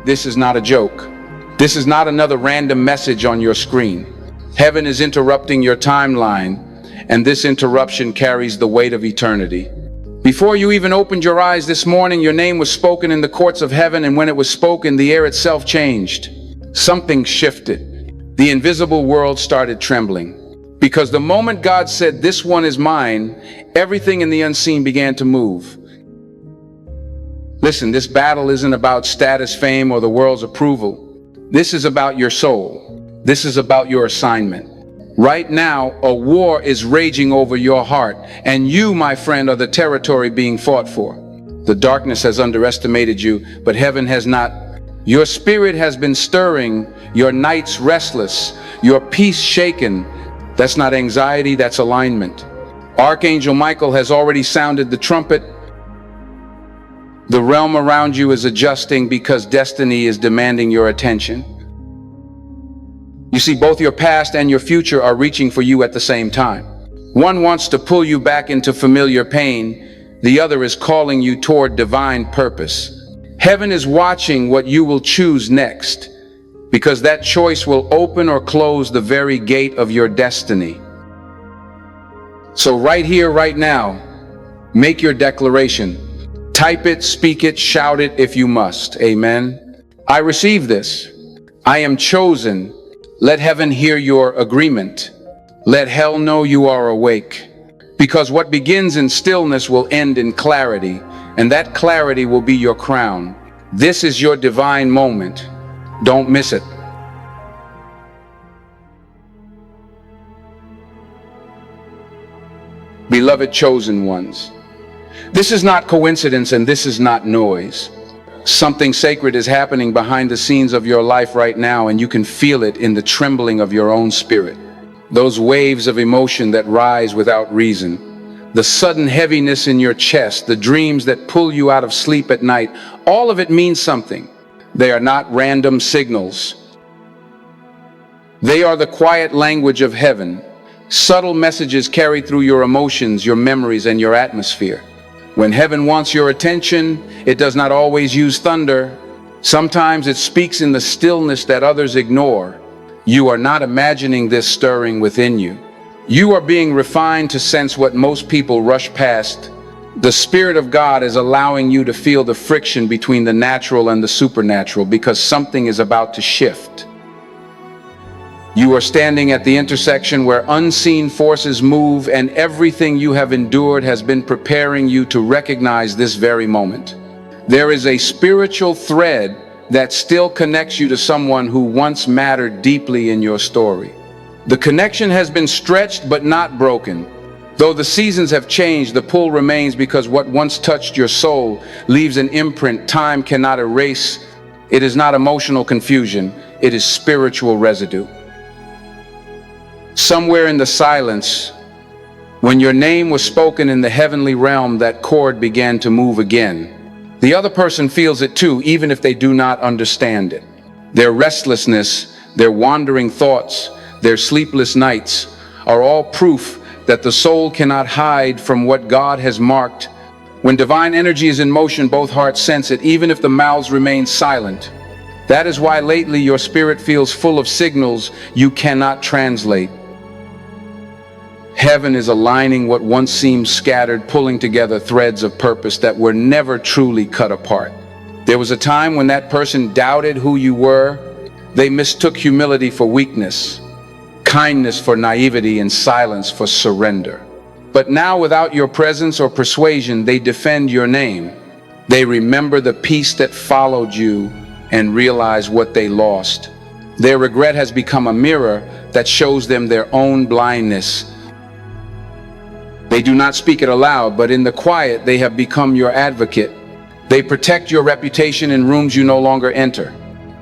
This is not a joke. This is not another random message on your screen. Heaven is interrupting your timeline, and this interruption carries the weight of eternity. Before you even opened your eyes this morning, your name was spoken in the courts of heaven, and when it was spoken, the air itself changed. Something shifted. The invisible world started trembling. Because the moment God said, "This one is mine," everything in the unseen began to move. Listen, this battle isn't about status, fame, or the world's approval. This is about your soul. This is about your assignment. Right now, a war is raging over your heart, and you, my friend, are the territory being fought for. The darkness has underestimated you, but heaven has not. Your spirit has been stirring, your nights restless, your peace shaken. That's not anxiety, that's alignment. Archangel Michael has already sounded the trumpet. The realm around you is adjusting because destiny is demanding your attention. You see, both your past and your future are reaching for you at the same time. One wants to pull you back into familiar pain. The other is calling you toward divine purpose. Heaven is watching what you will choose next, because that choice will open or close the very gate of your destiny. So right here, right now, make your declaration. Type it, speak it, shout it if you must. Amen. I receive this. I am chosen. Let heaven hear your agreement. Let hell know you are awake. Because what begins in stillness will end in clarity, and that clarity will be your crown. This is your divine moment. Don't miss it. Beloved chosen ones, this is not coincidence and this is not noise. Something sacred is happening behind the scenes of your life right now, and you can feel it in the trembling of your own spirit. Those waves of emotion that rise without reason, the sudden heaviness in your chest, the dreams that pull you out of sleep at night, all of it means something. They are not random signals. They are the quiet language of heaven, subtle messages carried through your emotions, your memories, and your atmosphere. When heaven wants your attention, it does not always use thunder. Sometimes it speaks in the stillness that others ignore. You are not imagining this stirring within you. You are being refined to sense what most people rush past. The Spirit of God is allowing you to feel the friction between the natural and the supernatural, because something is about to shift. You are standing at the intersection where unseen forces move, and everything you have endured has been preparing you to recognize this very moment. There is a spiritual thread that still connects you to someone who once mattered deeply in your story. The connection has been stretched but not broken. Though the seasons have changed, the pull remains, because what once touched your soul leaves an imprint time cannot erase. It is not emotional confusion, it is spiritual residue. Somewhere in the silence, when your name was spoken in the heavenly realm, that chord began to move again. The other person feels it too, even if they do not understand it. Their restlessness, their wandering thoughts, their sleepless nights are all proof that the soul cannot hide from what God has marked. When divine energy is in motion, both hearts sense it, even if the mouths remain silent. That is why lately your spirit feels full of signals you cannot translate. Heaven is aligning what once seemed scattered, pulling together threads of purpose that were never truly cut apart. There was a time when that person doubted who you were. They mistook humility for weakness, kindness for naivety, and silence for surrender. But now, without your presence or persuasion, they defend your name. They remember the peace that followed you and realize what they lost. Their regret has become a mirror that shows them their own blindness. They do not speak it aloud, but in the quiet, they have become your advocate. They protect your reputation in rooms you no longer enter.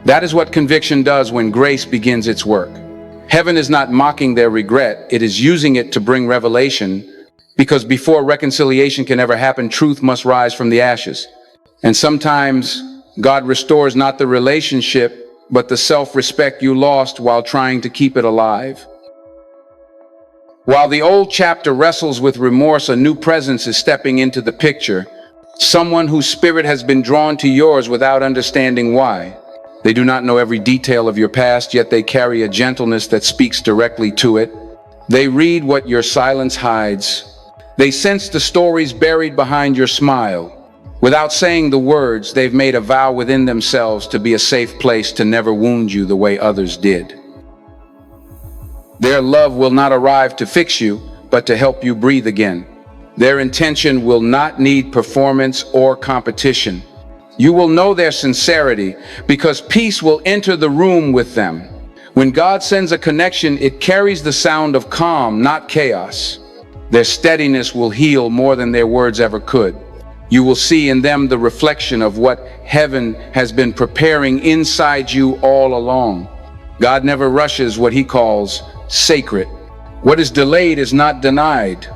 That is what conviction does when grace begins its work. Heaven is not mocking their regret, it is using it to bring revelation, because before reconciliation can ever happen, truth must rise from the ashes. And sometimes God restores not the relationship, but the self-respect you lost while trying to keep it alive. While the old chapter wrestles with remorse, a new presence is stepping into the picture. Someone whose spirit has been drawn to yours without understanding why. They do not know every detail of your past, yet they carry a gentleness that speaks directly to it. They read what your silence hides. They sense the stories buried behind your smile. Without saying the words, they've made a vow within themselves to be a safe place to never wound you the way others did. Their love will not arrive to fix you, but to help you breathe again. Their intention will not need performance or competition. You will know their sincerity because peace will enter the room with them. When God sends a connection, it carries the sound of calm, not chaos. Their steadiness will heal more than their words ever could. You will see in them the reflection of what heaven has been preparing inside you all along. God never rushes what he calls sacred. What is delayed is not denied.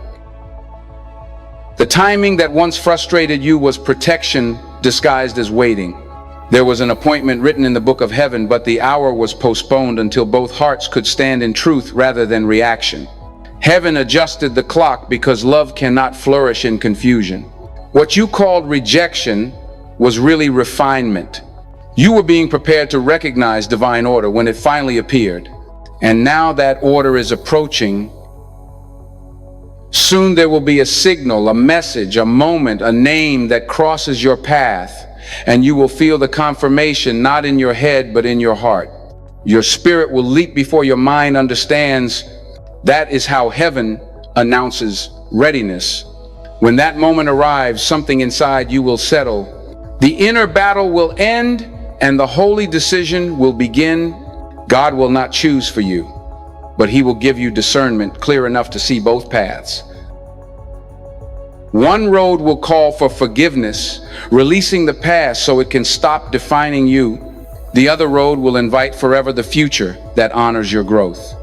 The timing that once frustrated you was protection disguised as waiting. There was an appointment written in the book of heaven, but the hour was postponed until both hearts could stand in truth rather than reaction. Heaven adjusted the clock because love cannot flourish in confusion. What you called rejection was really refinement. You were being prepared to recognize divine order when it finally appeared. And now that order is approaching. Soon there will be a signal, a message, a moment, a name that crosses your path, and you will feel the confirmation not in your head but in your heart. Your spirit will leap before your mind understands. That is how heaven announces readiness. When that moment arrives, something inside you will settle. The inner battle will end and the holy decision will begin. God will not choose for you, but he will give you discernment clear enough to see both paths. One road will call for forgiveness, releasing the past so it can stop defining you. The other road will invite forever the future that honors your growth.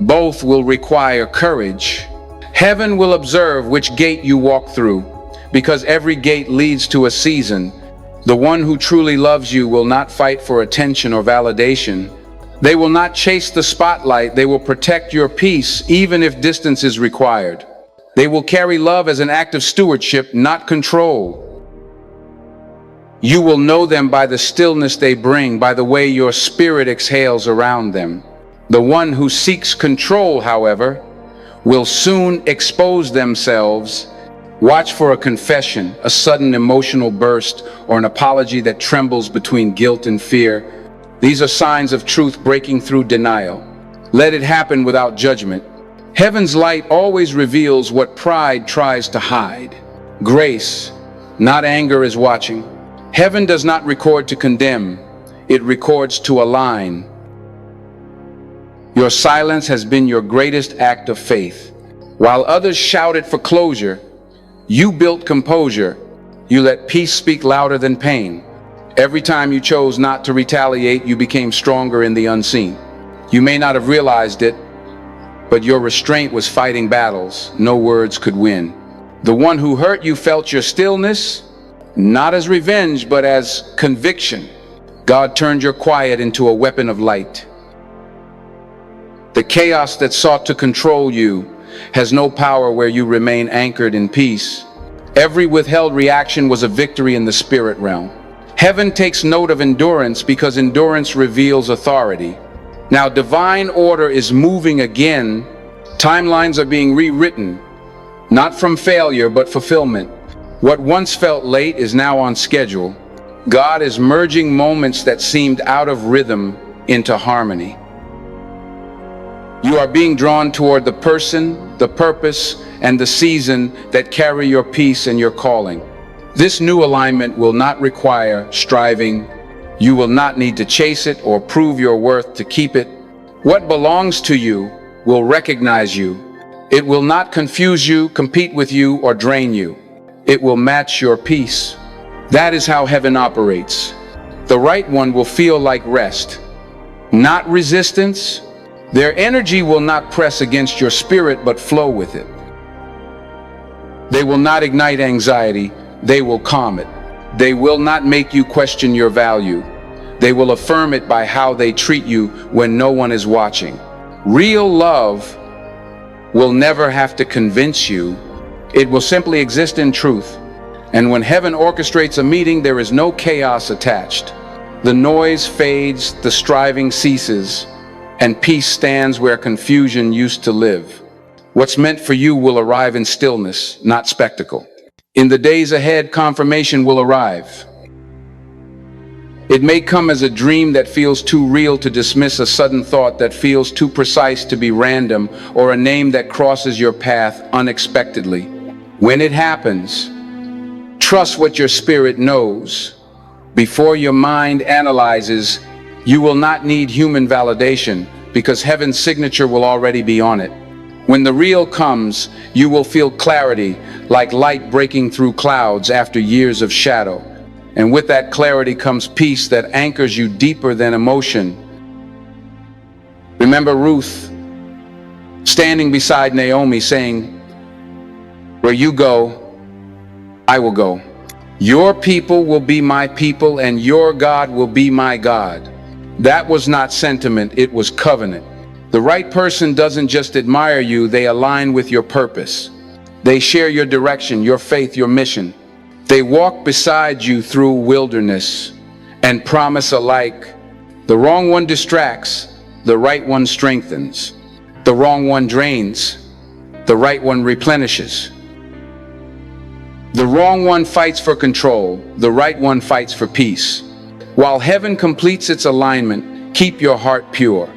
Both will require courage. Heaven will observe which gate you walk through, because every gate leads to a season. The one who truly loves you will not fight for attention or validation. They will not chase the spotlight. They will protect your peace, even if distance is required. They will carry love as an act of stewardship, not control. You will know them by the stillness they bring, by the way your spirit exhales around them. The one who seeks control, however, will soon expose themselves. Watch for a confession, a sudden emotional burst, or an apology that trembles between guilt and fear. These are signs of truth breaking through denial. Let it happen without judgment. Heaven's light always reveals what pride tries to hide. Grace, not anger, is watching. Heaven does not record to condemn. It records to align. Your silence has been your greatest act of faith. While others shouted for closure, you built composure. You let peace speak louder than pain. Every time you chose not to retaliate, you became stronger in the unseen. You may not have realized it, but your restraint was fighting battles no words could win. The one who hurt you felt your stillness, not as revenge, but as conviction. God turned your quiet into a weapon of light. The chaos that sought to control you has no power where you remain anchored in peace. Every withheld reaction was a victory in the spirit realm. Heaven takes note of endurance because endurance reveals authority. Now divine order is moving again. Timelines are being rewritten, not from failure but fulfillment. What once felt late is now on schedule. God is merging moments that seemed out of rhythm into harmony. You are being drawn toward the person, the purpose, and the season that carry your peace and your calling. This new alignment will not require striving. You will not need to chase it or prove your worth to keep it. What belongs to you will recognize you. It will not confuse you, compete with you, or drain you. It will match your peace. That is how heaven operates. The right one will feel like rest, not resistance. Their energy will not press against your spirit, but flow with it. They will not ignite anxiety. They will calm it. They will not make you question your value. They will affirm it by how they treat you when no one is watching. Real love will never have to convince you. It will simply exist in truth. And when heaven orchestrates a meeting, there is no chaos attached. The noise fades, the striving ceases, and peace stands where confusion used to live. What's meant for you will arrive in stillness, not spectacle. In the days ahead, confirmation will arrive. It may come as a dream that feels too real to dismiss, a sudden thought that feels too precise to be random, or a name that crosses your path unexpectedly. When it happens, trust what your spirit knows. Before your mind analyzes, you will not need human validation, because heaven's signature will already be on it. When the real comes, you will feel clarity, like light breaking through clouds after years of shadow. And with that clarity comes peace that anchors you deeper than emotion. Remember Ruth standing beside Naomi saying, "Where you go, I will go. Your people will be my people, and your God will be my God." That was not sentiment, it was covenant. The right person doesn't just admire you, they align with your purpose. They share your direction, your faith, your mission. They walk beside you through wilderness and promise alike. The wrong one distracts, the right one strengthens. The wrong one drains, the right one replenishes. The wrong one fights for control, the right one fights for peace. While heaven completes its alignment, keep your heart pure.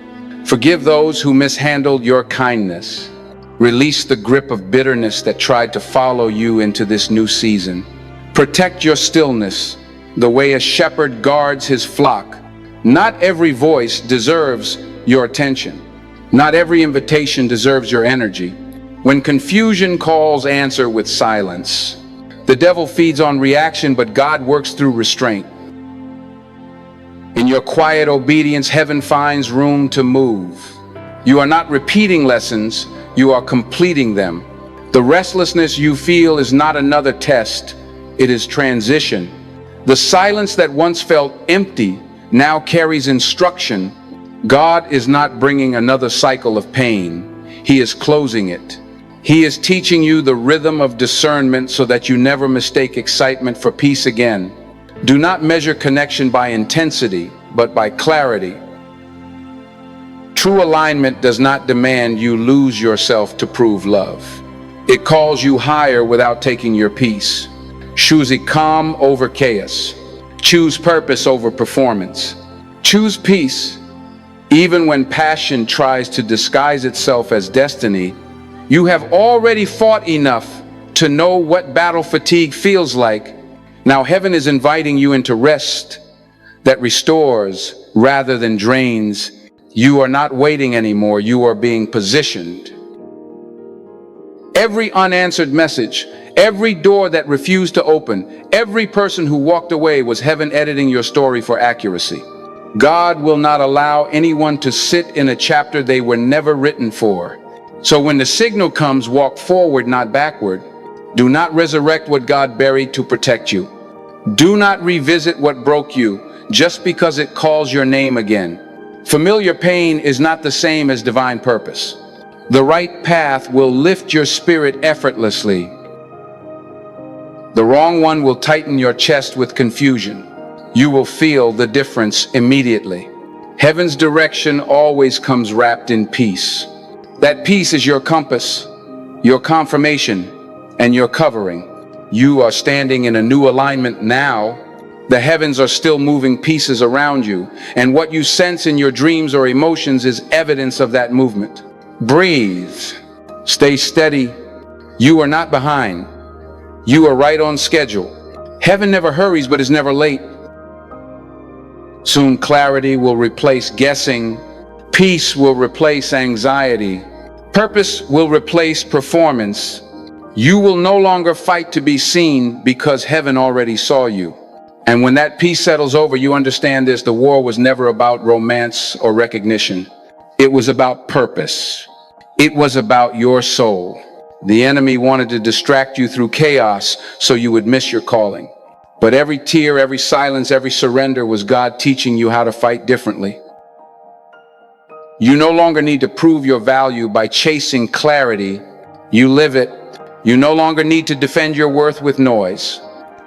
Forgive those who mishandled your kindness. Release the grip of bitterness that tried to follow you into this new season. Protect your stillness, the way a shepherd guards his flock. Not every voice deserves your attention. Not every invitation deserves your energy. When confusion calls, answer with silence. The devil feeds on reaction, but God works through restraint. In your quiet obedience, heaven finds room to move. You are not repeating lessons, you are completing them. The restlessness you feel is not another test, it is transition. The silence that once felt empty now carries instruction. God is not bringing another cycle of pain, He is closing it. He is teaching you the rhythm of discernment so that you never mistake excitement for peace again. Do not measure connection by intensity, but by clarity. True alignment does not demand you lose yourself to prove love. It calls you higher without taking your peace. Choose calm over chaos. Choose purpose over performance. Choose peace. Even when passion tries to disguise itself as destiny, you have already fought enough to know what battle fatigue feels like. Now heaven is inviting you into rest that restores rather than drains. You are not waiting anymore, you are being positioned. Every unanswered message, every door that refused to open, every person who walked away was heaven editing your story for accuracy. God will not allow anyone to sit in a chapter they were never written for. So when the signal comes, walk forward, not backward. Do not resurrect what God buried to protect you. Do not revisit what broke you just because it calls your name again. Familiar pain is not the same as divine purpose. The right path will lift your spirit effortlessly. The wrong one will tighten your chest with confusion. You will feel the difference immediately. Heaven's direction always comes wrapped in peace. That peace is your compass, your confirmation, and your covering. You are standing in a new alignment now. The heavens are still moving pieces around you, and what you sense in your dreams or emotions is evidence of that movement. Breathe. Stay steady. You are not behind. You are right on schedule. Heaven never hurries, but is never late. Soon clarity will replace guessing. Peace will replace anxiety. Purpose will replace performance. You will no longer fight to be seen because heaven already saw you. And when that peace settles over, you understand this: the war was never about romance or recognition. It was about purpose. It was about your soul. The enemy wanted to distract you through chaos so you would miss your calling. But every tear, every silence, every surrender was God teaching you how to fight differently. You no longer need to prove your value by chasing clarity. You live it. You no longer need to defend your worth with noise.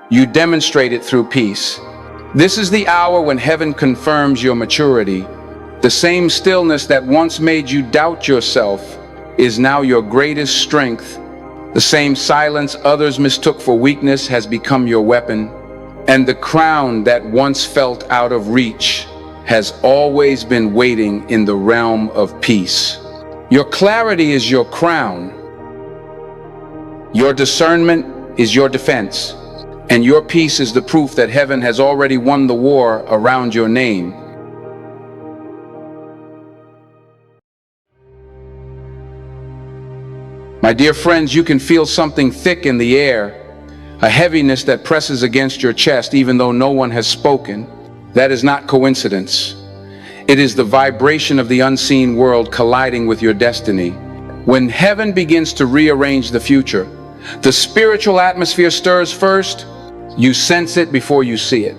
You demonstrate it through peace. This is the hour when heaven confirms your maturity. The same stillness that once made you doubt yourself is now your greatest strength. The same silence others mistook for weakness has become your weapon. And the crown that once felt out of reach has always been waiting in the realm of peace. Your clarity is your crown. Your discernment is your defense. And your peace is the proof that heaven has already won the war around your name. My dear friends, you can feel something thick in the air, a heaviness that presses against your chest even though no one has spoken. That is not coincidence. It is the vibration of the unseen world colliding with your destiny. When heaven begins to rearrange the future, the spiritual atmosphere stirs first. You sense it before you see it.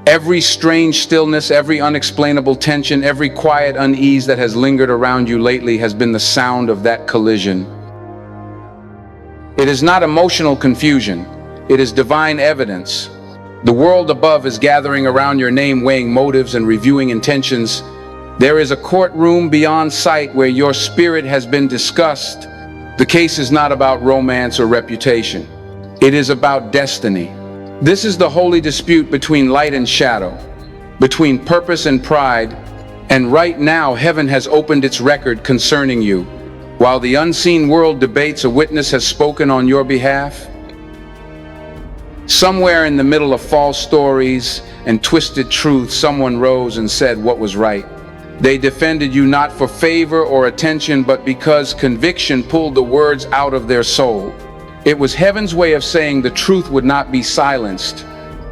Every strange stillness, every unexplainable tension, every quiet unease that has lingered around you lately has been the sound of that collision. It is not emotional confusion. It is divine evidence. The world above is gathering around your name, weighing motives and reviewing intentions. There is a courtroom beyond sight where your spirit has been discussed. The case is not about romance or reputation. It is about destiny. This is the holy dispute between light and shadow, between purpose and pride, and right now heaven has opened its record concerning you. While the unseen world debates, a witness has spoken on your behalf. Somewhere in the middle of false stories and twisted truth, someone rose and said what was right. They defended you not for favor or attention, but because conviction pulled the words out of their soul. It was heaven's way of saying the truth would not be silenced.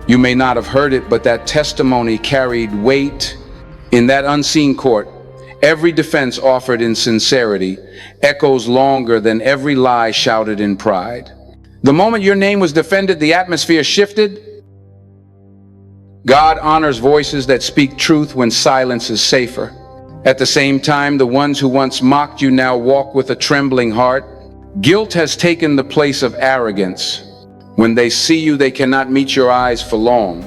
You may not have heard it, but that testimony carried weight. In that unseen court, every defense offered in sincerity echoes longer than every lie shouted in pride. The moment your name was defended, the atmosphere shifted. God honors voices that speak truth when silence is safer. At the same time, the ones who once mocked you now walk with a trembling heart. Guilt has taken the place of arrogance. When they see you, they cannot meet your eyes for long.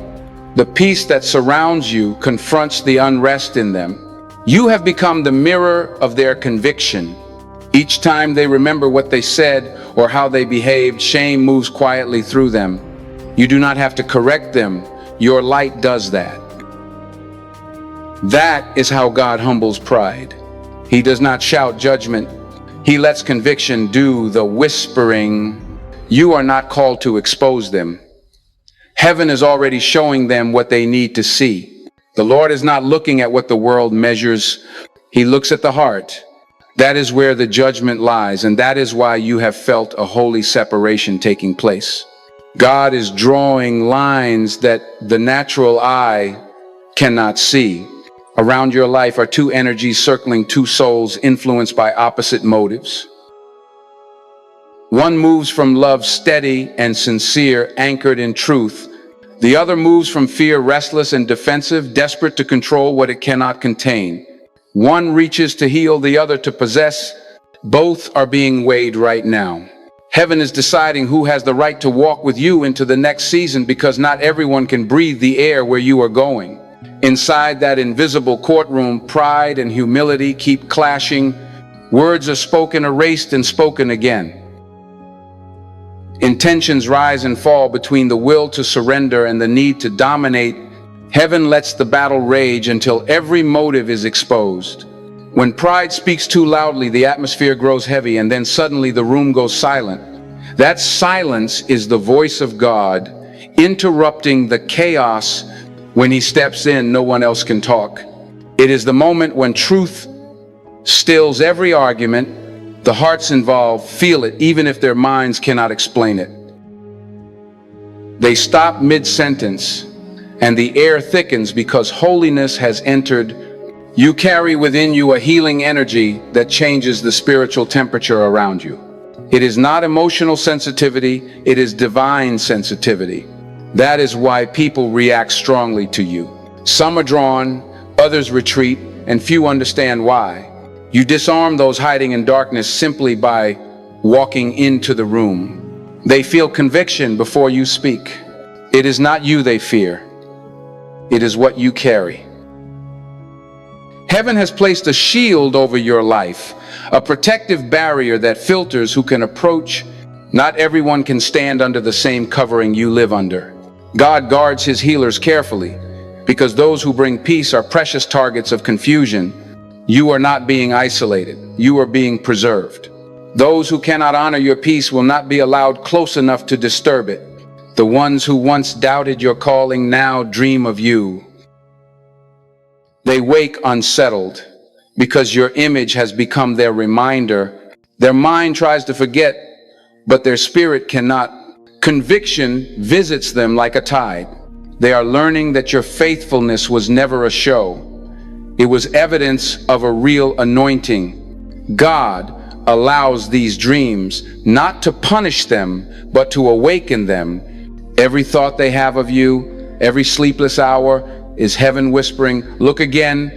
The peace that surrounds you confronts the unrest in them. You have become the mirror of their conviction. Each time they remember what they said or how they behaved, shame moves quietly through them. You do not have to correct them. Your light does that. That is how God humbles pride. He does not shout judgment. He lets conviction do the whispering. You are not called to expose them. Heaven is already showing them what they need to see. The Lord is not looking at what the world measures. He looks at the heart. That is where the judgment lies, and that is why you have felt a holy separation taking place. God is drawing lines that the natural eye cannot see. Around your life are two energies circling two souls influenced by opposite motives. One moves from love, steady and sincere, anchored in truth. The other moves from fear, restless and defensive, desperate to control what it cannot contain. One reaches to heal, the other to possess. Both are being weighed right now. Heaven is deciding who has the right to walk with you into the next season, because not everyone can breathe the air where you are going. Inside that invisible courtroom, pride and humility keep clashing. Words are spoken, erased, and spoken again. Intentions rise and fall between the will to surrender and the need to dominate. Heaven lets the battle rage until every motive is exposed. When pride speaks too loudly, the atmosphere grows heavy, and then suddenly the room goes silent. That silence is the voice of God interrupting the chaos. When He steps in, no one else can talk. It is the moment when truth stills every argument. The hearts involved feel it, even if their minds cannot explain it. They stop mid-sentence, and the air thickens because holiness has entered. You carry within you a healing energy that changes the spiritual temperature around you. It is not emotional sensitivity, it is divine sensitivity. That is why people react strongly to you. Some are drawn, others retreat, and few understand why. You disarm those hiding in darkness simply by walking into the room. They feel conviction before you speak. It is not you they fear. It is what you carry. Heaven has placed a shield over your life, a protective barrier that filters who can approach. Not everyone can stand under the same covering you live under. God guards his healers carefully, because those who bring peace are precious targets of confusion. You are not being isolated. You are being preserved. Those who cannot honor your peace will not be allowed close enough to disturb it. The ones who once doubted your calling now dream of you. They wake unsettled because your image has become their reminder. Their mind tries to forget, but their spirit cannot. Conviction visits them like a tide. They are learning that your faithfulness was never a show. It was evidence of a real anointing. God allows these dreams not to punish them, but to awaken them. Every thought they have of you, every sleepless hour, is heaven whispering, "Look again."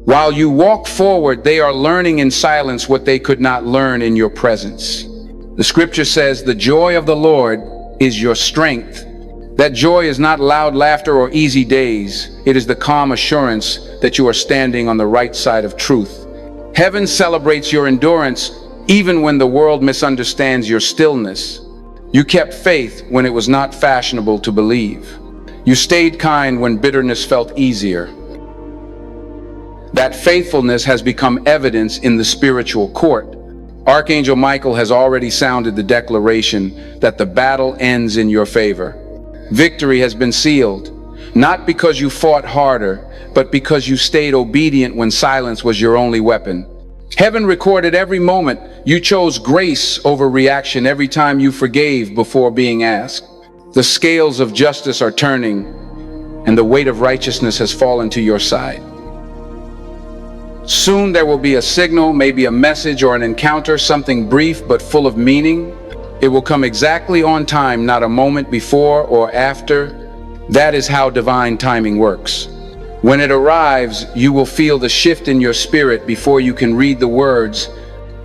While you walk forward, they are learning in silence what they could not learn in your presence. The scripture says, "The joy of the Lord is your strength." That joy is not loud laughter or easy days. It is the calm assurance that you are standing on the right side of truth. Heaven celebrates your endurance even when the world misunderstands your stillness. You kept faith when it was not fashionable to believe. You stayed kind when bitterness felt easier. That faithfulness has become evidence in the spiritual court. Archangel Michael has already sounded the declaration that the battle ends in your favor. Victory has been sealed, not because you fought harder, but because you stayed obedient when silence was your only weapon. Heaven recorded every moment you chose grace over reaction, every time you forgave before being asked. The scales of justice are turning, and the weight of righteousness has fallen to your side. Soon there will be a signal, maybe a message or an encounter, something brief but full of meaning. It will come exactly on time, not a moment before or after. That is how divine timing works. When it arrives, you will feel the shift in your spirit before you can read the words.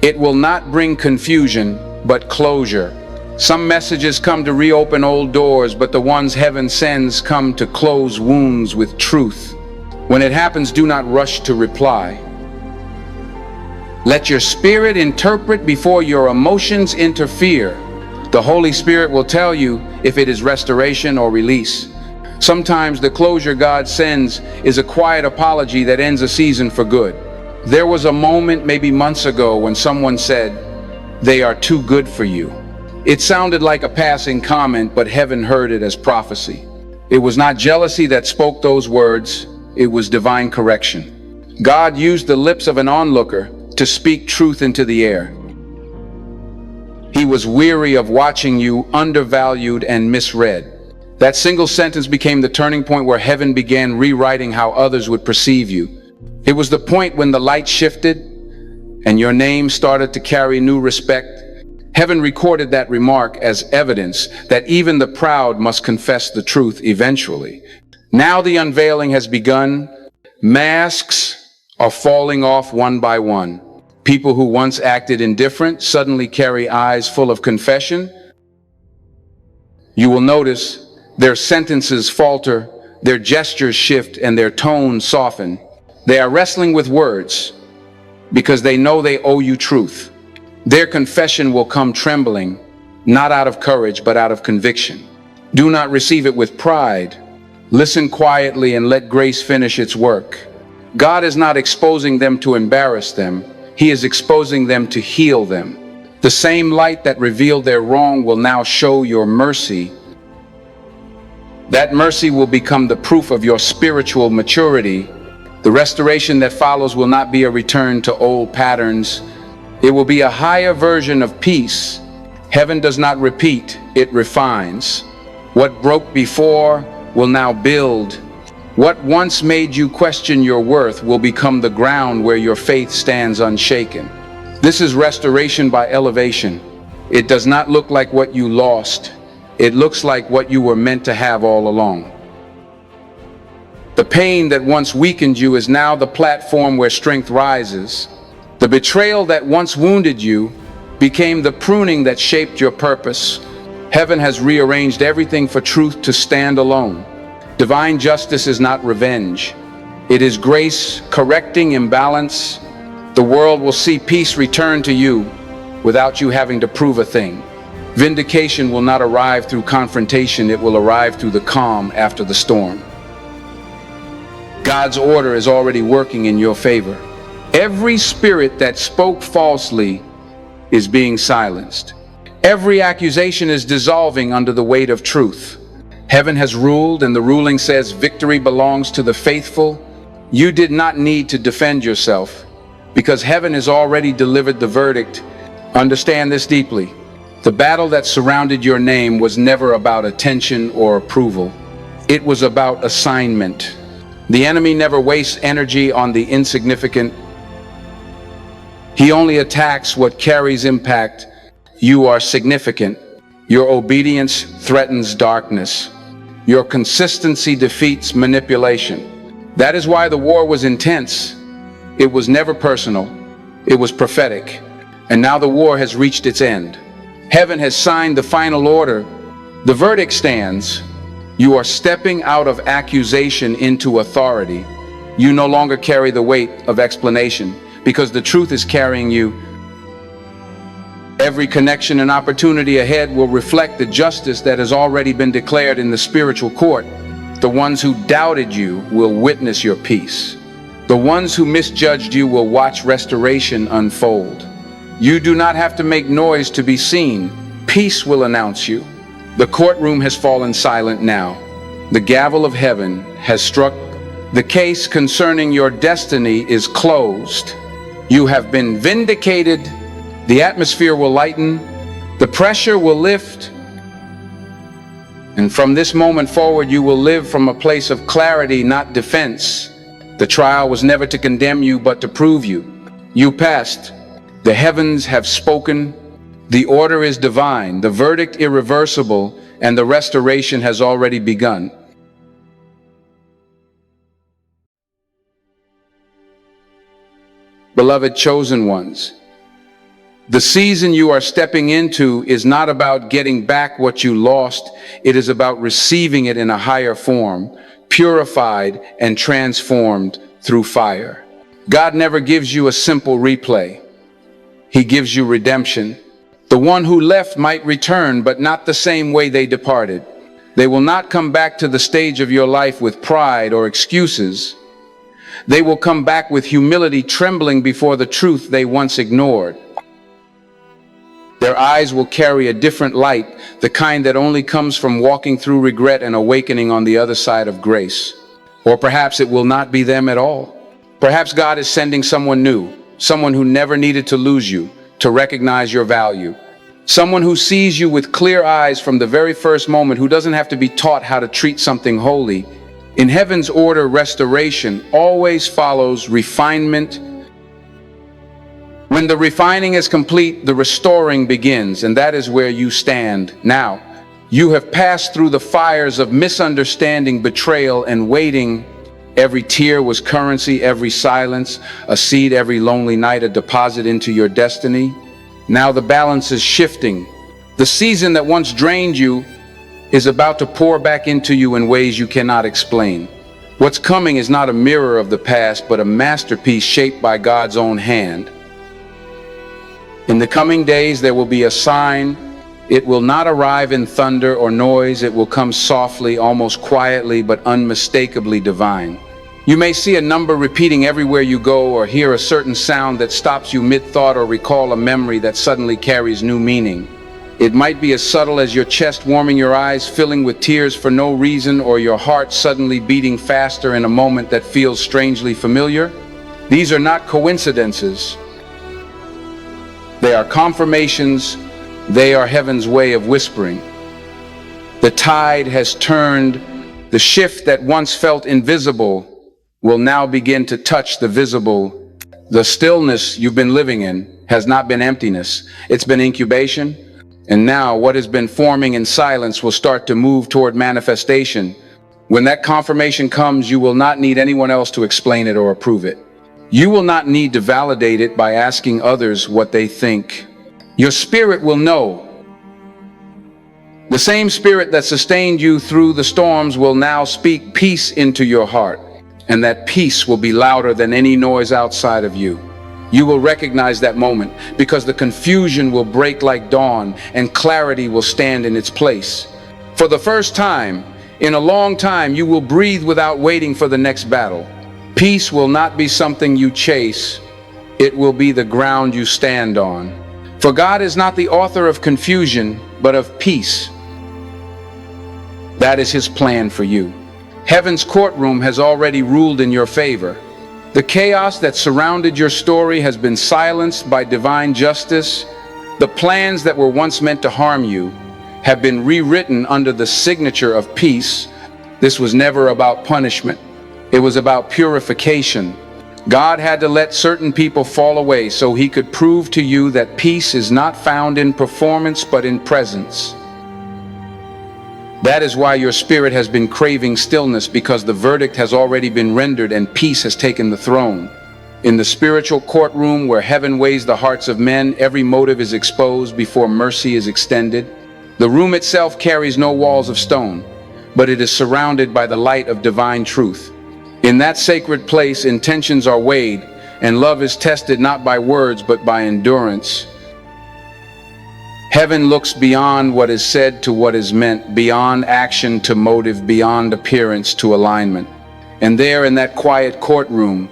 It will not bring confusion, but closure. Some messages come to reopen old doors, but the ones heaven sends come to close wounds with truth. When it happens, do not rush to reply. Let your spirit interpret before your emotions interfere. The Holy Spirit will tell you if it is restoration or release. Sometimes the closure God sends is a quiet apology that ends a season for good. There was a moment maybe months ago when someone said, "They are too good for you." It sounded like a passing comment, but heaven heard it as prophecy. It was not jealousy that spoke those words, it was divine correction. God used the lips of an onlooker to speak truth into the air. He was weary of watching you undervalued and misread. That single sentence became the turning point where heaven began rewriting how others would perceive you. It was the point when the light shifted and your name started to carry new respect. Heaven recorded that remark as evidence that even the proud must confess the truth eventually. Now the unveiling has begun. Masks are falling off one by one. People who once acted indifferent suddenly carry eyes full of confession. You will notice their sentences falter, their gestures shift, and their tones soften. They are wrestling with words because they know they owe you truth. Their confession will come trembling, not out of courage, but out of conviction. Do not receive it with pride. Listen quietly and let grace finish its work. God is not exposing them to embarrass them. He is exposing them to heal them. The same light that revealed their wrong will now show your mercy. That mercy will become the proof of your spiritual maturity. The restoration that follows will not be a return to old patterns. It will be a higher version of peace. Heaven does not repeat, it refines. What broke before will now build. What once made you question your worth will become the ground where your faith stands unshaken. This is restoration by elevation. It does not look like what you lost. It looks like what you were meant to have all along. The pain that once weakened you is now the platform where strength rises. The betrayal that once wounded you became the pruning that shaped your purpose. Heaven has rearranged everything for truth to stand alone. Divine justice is not revenge. It is grace correcting imbalance. The world will see peace return to you without you having to prove a thing. Vindication will not arrive through confrontation, it will arrive through the calm after the storm. God's order is already working in your favor. Every spirit that spoke falsely is being silenced. Every accusation is dissolving under the weight of truth. Heaven has ruled, and the ruling says victory belongs to the faithful. You did not need to defend yourself, because heaven has already delivered the verdict. Understand this deeply. The battle that surrounded your name was never about attention or approval. It was about assignment. The enemy never wastes energy on the insignificant. He only attacks what carries impact. You are significant. Your obedience threatens darkness. Your consistency defeats manipulation. That is why the war was intense. It was never personal. It was prophetic. And now the war has reached its end. Heaven has signed the final order. The verdict stands. You are stepping out of accusation into authority. You no longer carry the weight of explanation, because the truth is carrying you. Every connection and opportunity ahead will reflect the justice that has already been declared in the spiritual court. The ones who doubted you will witness your peace. The ones who misjudged you will watch restoration unfold. You do not have to make noise to be seen. Peace will announce you. The courtroom has fallen silent now. The gavel of heaven has struck. The case concerning your destiny is closed. You have been vindicated. The atmosphere will lighten. The pressure will lift. And from this moment forward, you will live from a place of clarity, not defense. The trial was never to condemn you, but to prove you. You passed. The heavens have spoken. The order is divine, the verdict irreversible, and the restoration has already begun. Beloved chosen ones, the season you are stepping into is not about getting back what you lost. It is about receiving it in a higher form, purified and transformed through fire. God never gives you a simple replay. He gives you redemption. The one who left might return, but not the same way they departed. They will not come back to the stage of your life with pride or excuses. They will come back with humility, trembling before the truth they once ignored. Their eyes will carry a different light, the kind that only comes from walking through regret and awakening on the other side of grace. Or perhaps it will not be them at all. Perhaps God is sending someone new, someone who never needed to lose you, to recognize your value. Someone who sees you with clear eyes from the very first moment, who doesn't have to be taught how to treat something holy. In heaven's order, restoration always follows refinement. When the refining is complete, the restoring begins, and that is where you stand now. You have passed through the fires of misunderstanding, betrayal, and waiting. Every tear was currency, every silence a seed, every lonely night a deposit into your destiny. Now the balance is shifting. The season that once drained you is about to pour back into you in ways you cannot explain. What's coming is not a mirror of the past, but a masterpiece shaped by God's own hand. In the coming days, there will be a sign. It will not arrive in thunder or noise. It will come softly, almost quietly, but unmistakably divine. You may see a number repeating everywhere you go, or hear a certain sound that stops you mid-thought, or recall a memory that suddenly carries new meaning. It might be as subtle as your chest warming, your eyes filling with tears for no reason, or your heart suddenly beating faster in a moment that feels strangely familiar. These are not coincidences. They are confirmations. They are heaven's way of whispering. The tide has turned. The shift that once felt invisible will now begin to touch the visible. The stillness you've been living in has not been emptiness. It's been incubation. And now what has been forming in silence will start to move toward manifestation. When that confirmation comes, you will not need anyone else to explain it or approve it. You will not need to validate it by asking others what they think. Your spirit will know. The same spirit that sustained you through the storms will now speak peace into your heart, and that peace will be louder than any noise outside of you. You will recognize that moment because the confusion will break like dawn and clarity will stand in its place. For the first time in a long time, you will breathe without waiting for the next battle. Peace will not be something you chase. It will be the ground you stand on. For God is not the author of confusion, but of peace. That is His plan for you. Heaven's courtroom has already ruled in your favor. The chaos that surrounded your story has been silenced by divine justice. The plans that were once meant to harm you have been rewritten under the signature of peace. This was never about punishment. It was about purification. God had to let certain people fall away so He could prove to you that peace is not found in performance but in presence. That is why your spirit has been craving stillness, because the verdict has already been rendered and peace has taken the throne. In the spiritual courtroom where heaven weighs the hearts of men, every motive is exposed before mercy is extended. The room itself carries no walls of stone, but it is surrounded by the light of divine truth. In that sacred place, intentions are weighed, and love is tested not by words but by endurance. Heaven looks beyond what is said to what is meant, beyond action to motive, beyond appearance to alignment. And there in that quiet courtroom,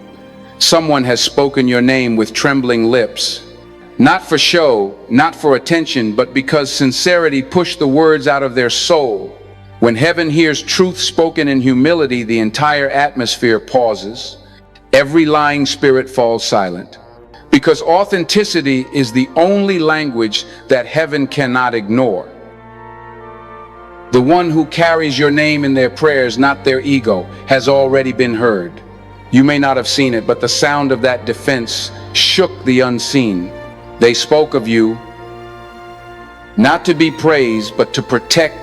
someone has spoken your name with trembling lips. Not for show, not for attention, but because sincerity pushed the words out of their soul. When heaven hears truth spoken in humility, the entire atmosphere pauses. Every lying spirit falls silent. Because authenticity is the only language that heaven cannot ignore. The one who carries your name in their prayers, not their ego, has already been heard. You may not have seen it, but the sound of that defense shook the unseen. They spoke of you, not to be praised, but to protect.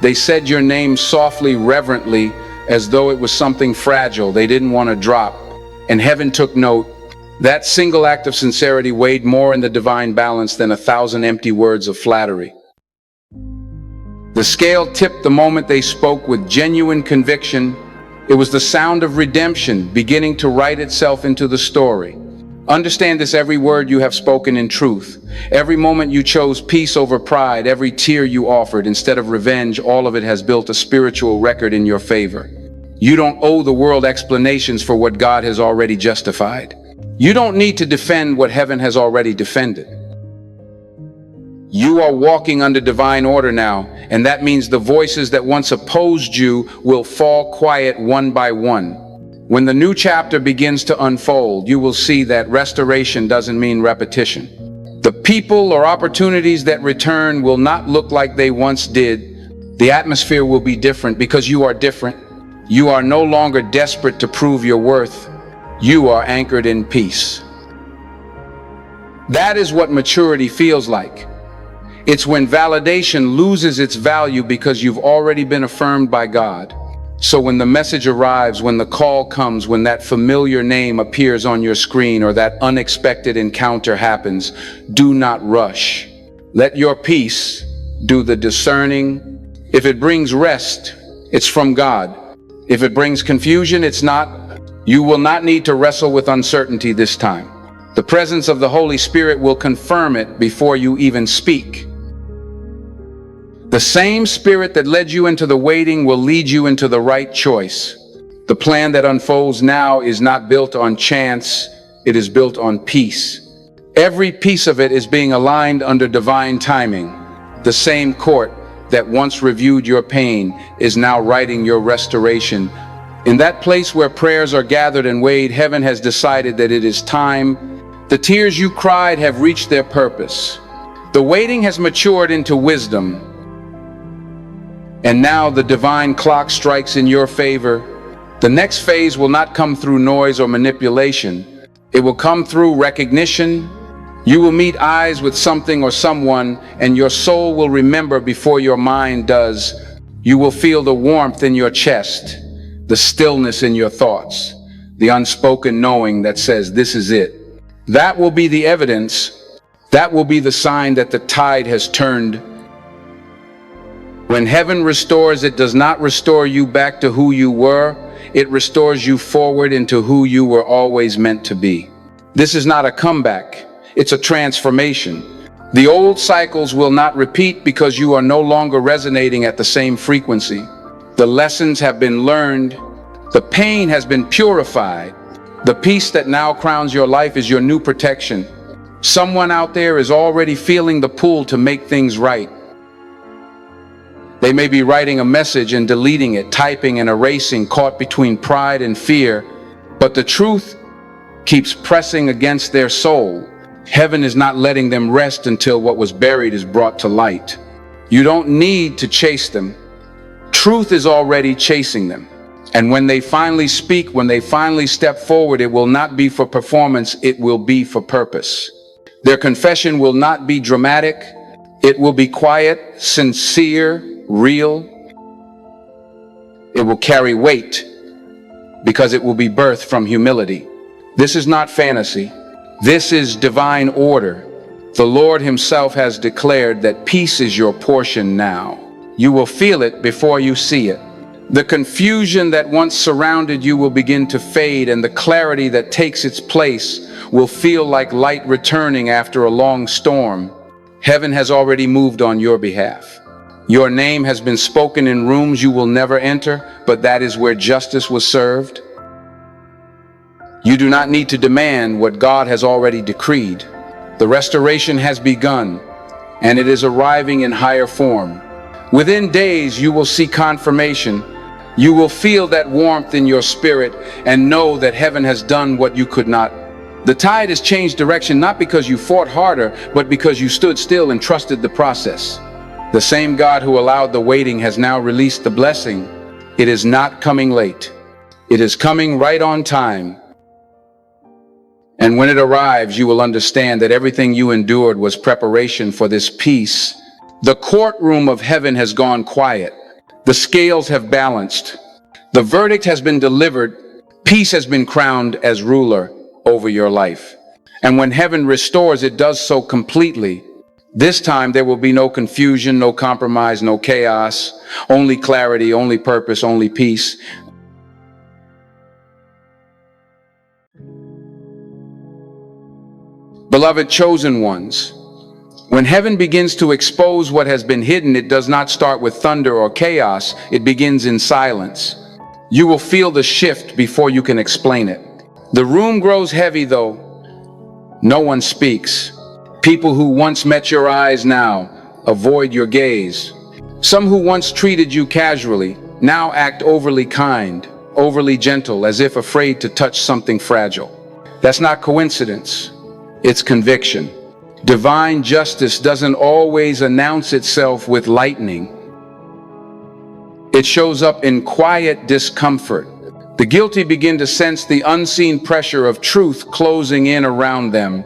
They said your name softly, reverently, as though it was something fragile they didn't want to drop. And heaven took note. That single act of sincerity weighed more in the divine balance than 1,000 empty words of flattery. The scale tipped the moment they spoke with genuine conviction. It was the sound of redemption beginning to write itself into the story. Understand this: every word you have spoken in truth, every moment you chose peace over pride, every tear you offered instead of revenge, all of it has built a spiritual record in your favor. You don't owe the world explanations for what God has already justified. You don't need to defend what heaven has already defended. You are walking under divine order now, and that means the voices that once opposed you will fall quiet one by one. When the new chapter begins to unfold, you will see that restoration doesn't mean repetition. The people or opportunities that return will not look like they once did. The atmosphere will be different because you are different. You are no longer desperate to prove your worth. You are anchored in peace. That is what maturity feels like. It's when validation loses its value because you've already been affirmed by God. So when the message arrives, when the call comes, when that familiar name appears on your screen or that unexpected encounter happens, do not rush. Let your peace do the discerning. If it brings rest, it's from God. If it brings confusion, it's not. You will not need to wrestle with uncertainty this time. The presence of the Holy Spirit will confirm it before you even speak. The same Spirit that led you into the waiting will lead you into the right choice. The plan that unfolds now is not built on chance, it is built on peace. Every piece of it is being aligned under divine timing. The same court that once reviewed your pain is now writing your restoration. In that place where prayers are gathered and weighed, heaven has decided that it is time. The tears you cried have reached their purpose. The waiting has matured into wisdom. And now the divine clock strikes in your favor. The next phase will not come through noise or manipulation. It will come through recognition. You will meet eyes with something or someone, and your soul will remember before your mind does. You will feel the warmth in your chest, the stillness in your thoughts, the unspoken knowing that says, this is it. That will be the evidence. That will be the sign that the tide has turned. When heaven restores, it does not restore you back to who you were. It restores you forward into who you were always meant to be. This is not a comeback. It's a transformation. The old cycles will not repeat because you are no longer resonating at the same frequency. The lessons have been learned. The pain has been purified. The peace that now crowns your life is your new protection. Someone out there is already feeling the pull to make things right. They may be writing a message and deleting it, typing and erasing, caught between pride and fear, but the truth keeps pressing against their soul. Heaven is not letting them rest until what was buried is brought to light. You don't need to chase them. Truth is already chasing them. And when they finally speak, when they finally step forward, it will not be for performance, it will be for purpose. Their confession will not be dramatic. It will be quiet, sincere, real. It will carry weight because it will be birthed from humility. This is not fantasy. This is divine order. The Lord Himself has declared that peace is your portion now. You will feel it before you see it. The confusion that once surrounded you will begin to fade, and the clarity that takes its place will feel like light returning after a long storm. Heaven has already moved on your behalf. Your name has been spoken in rooms you will never enter, but that is where justice was served. You do not need to demand what God has already decreed. The restoration has begun, and it is arriving in higher form. Within days, you will see confirmation. You will feel that warmth in your spirit and know that heaven has done what you could not. The tide has changed direction, not because you fought harder, but because you stood still and trusted the process. The same God who allowed the waiting has now released the blessing. It is not coming late. It is coming right on time. And when it arrives, you will understand that everything you endured was preparation for this peace. The courtroom of heaven has gone quiet. The scales have balanced. The verdict has been delivered. Peace has been crowned as ruler over your life. And when heaven restores, it does so completely. This time there will be no confusion, no compromise, no chaos, only clarity, only purpose, only peace. Beloved chosen ones, when heaven begins to expose what has been hidden, it does not start with thunder or chaos. It begins in silence. You will feel the shift before you can explain it. The room grows heavy, though. No one speaks. People who once met your eyes now avoid your gaze. Some who once treated you casually now act overly kind, overly gentle, as if afraid to touch something fragile. That's not coincidence. It's conviction. Divine justice doesn't always announce itself with lightning. It shows up in quiet discomfort. The guilty begin to sense the unseen pressure of truth closing in around them.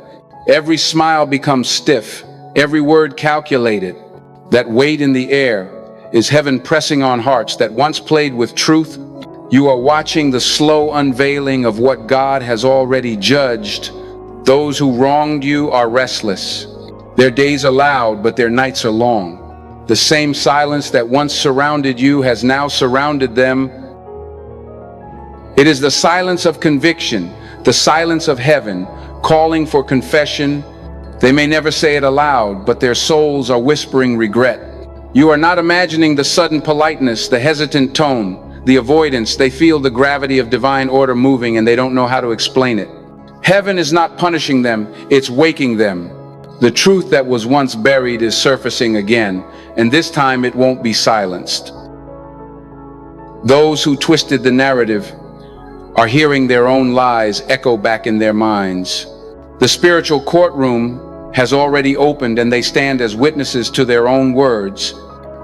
Every smile becomes stiff, every word calculated. That weight in the air is heaven pressing on hearts that once played with truth. You are watching the slow unveiling of what God has already judged. Those who wronged you are restless. Their days are loud, but their nights are long. The same silence that once surrounded you has now surrounded them. It is the silence of conviction, the silence of heaven, calling for confession. They may never say it aloud, but their souls are whispering regret. You are not imagining the sudden politeness, the hesitant tone, the avoidance. They feel the gravity of divine order moving, and they don't know how to explain it. Heaven is not punishing them, it's waking them. The truth that was once buried is surfacing again, and this time it won't be silenced. Those who twisted the narrative are hearing their own lies echo back in their minds. The spiritual courtroom has already opened, and they stand as witnesses to their own words.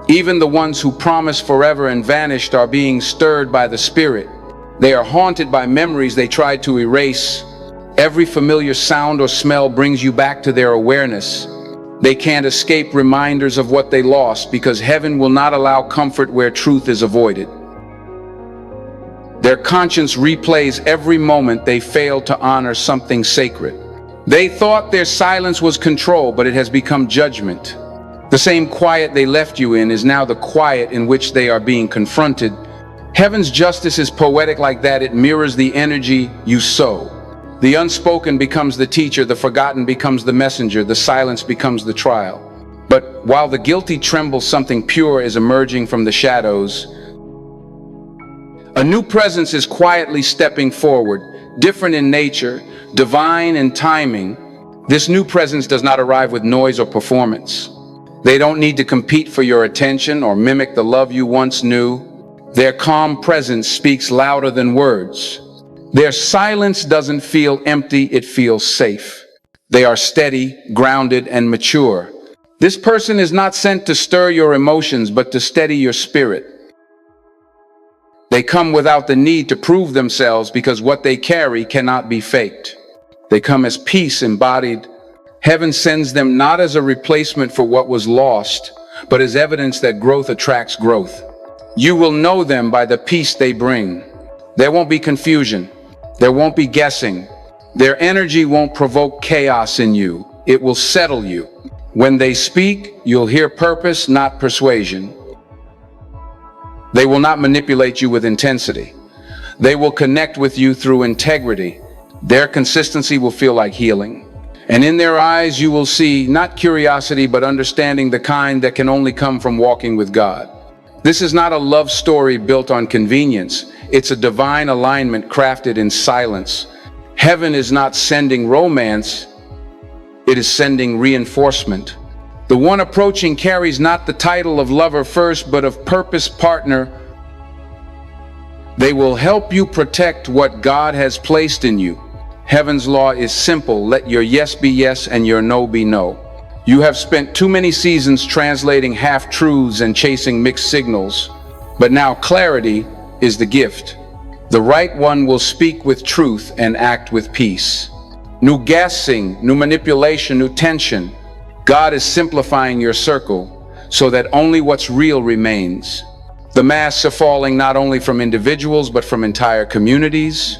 Even the ones who promised forever and vanished are being stirred by the Spirit. They are haunted by memories they tried to erase. Every familiar sound or smell brings you back to their awareness. They can't escape reminders of what they lost, because heaven will not allow comfort where truth is avoided. Their conscience replays every moment they failed to honor something sacred. They thought their silence was control, but it has become judgment. The The same quiet they left you in is now the quiet in which they are being confronted. Heaven's justice is poetic like that. It mirrors the energy you sow. The unspoken becomes the teacher, the forgotten becomes the messenger, the silence becomes the trial. But while the guilty tremble, something pure is emerging from the shadows. A new presence is quietly stepping forward, different in nature, divine in timing. This new presence does not arrive with noise or performance. They don't need to compete for your attention or mimic the love you once knew. Their calm presence speaks louder than words. Their silence doesn't feel empty, it feels safe. They are steady, grounded, and mature. This person is not sent to stir your emotions, but to steady your spirit. They come without the need to prove themselves because what they carry cannot be faked. They come as peace embodied. Heaven sends them not as a replacement for what was lost, but as evidence that growth attracts growth. You will know them by the peace they bring. There won't be confusion. There won't be guessing. Their energy won't provoke chaos in you. It will settle you. When they speak, you'll hear purpose, not persuasion. They will not manipulate you with intensity. They will connect with you through integrity. Their consistency will feel like healing. And in their eyes, you will see not curiosity, but understanding, the kind that can only come from walking with God. This is not a love story built on convenience. It's a divine alignment crafted in silence. Heaven is not sending romance, it is sending reinforcement. The one approaching carries not the title of lover first, but of purpose partner. They will help you protect what God has placed in you. Heaven's law is simple. Let your yes be yes and your no be no. You have spent too many seasons translating half-truths and chasing mixed signals, but now clarity is the gift. The right one will speak with truth and act with peace. New guessing, new manipulation, new tension. God is simplifying your circle so that only what's real remains. The masks are falling not only from individuals, but from entire communities.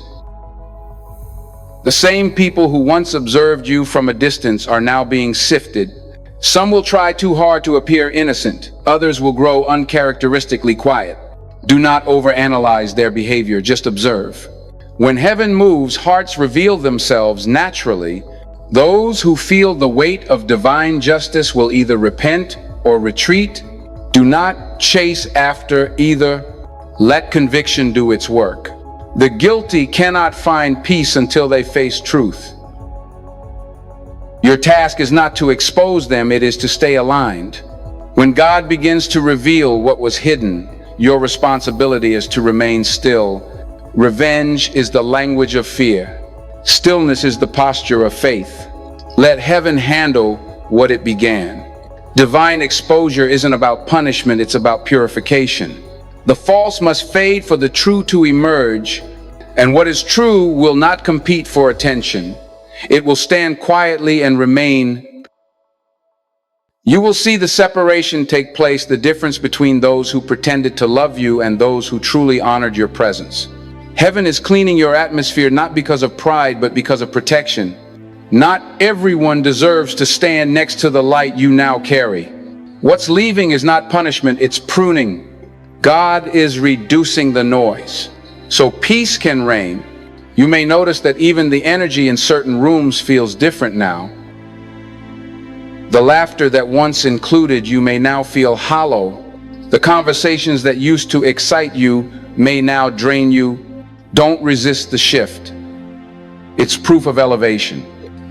The same people who once observed you from a distance are now being sifted. Some will try too hard to appear innocent. Others will grow uncharacteristically quiet. Do not overanalyze their behavior, just observe. When heaven moves, hearts reveal themselves naturally. Those who feel the weight of divine justice will either repent or retreat. Do not chase after either. Let conviction do its work. The guilty cannot find peace until they face truth. Your task is not to expose them, it is to stay aligned. When God begins to reveal what was hidden, your responsibility is to remain still. Revenge is the language of fear. Stillness is the posture of faith. Let heaven handle what it began. Divine exposure isn't about punishment, it's about purification. The false must fade for the true to emerge, and what is true will not compete for attention. It will stand quietly and remain. You will see the separation take place, the difference between those who pretended to love you and those who truly honored your presence. Heaven is cleaning your atmosphere not because of pride, but because of protection. Not everyone deserves to stand next to the light you now carry. What's leaving is not punishment, it's pruning. God is reducing the noise, so peace can reign. You may notice that even the energy in certain rooms feels different now. The laughter that once included you may now feel hollow. The conversations that used to excite you may now drain you. Don't resist the shift. It's proof of elevation.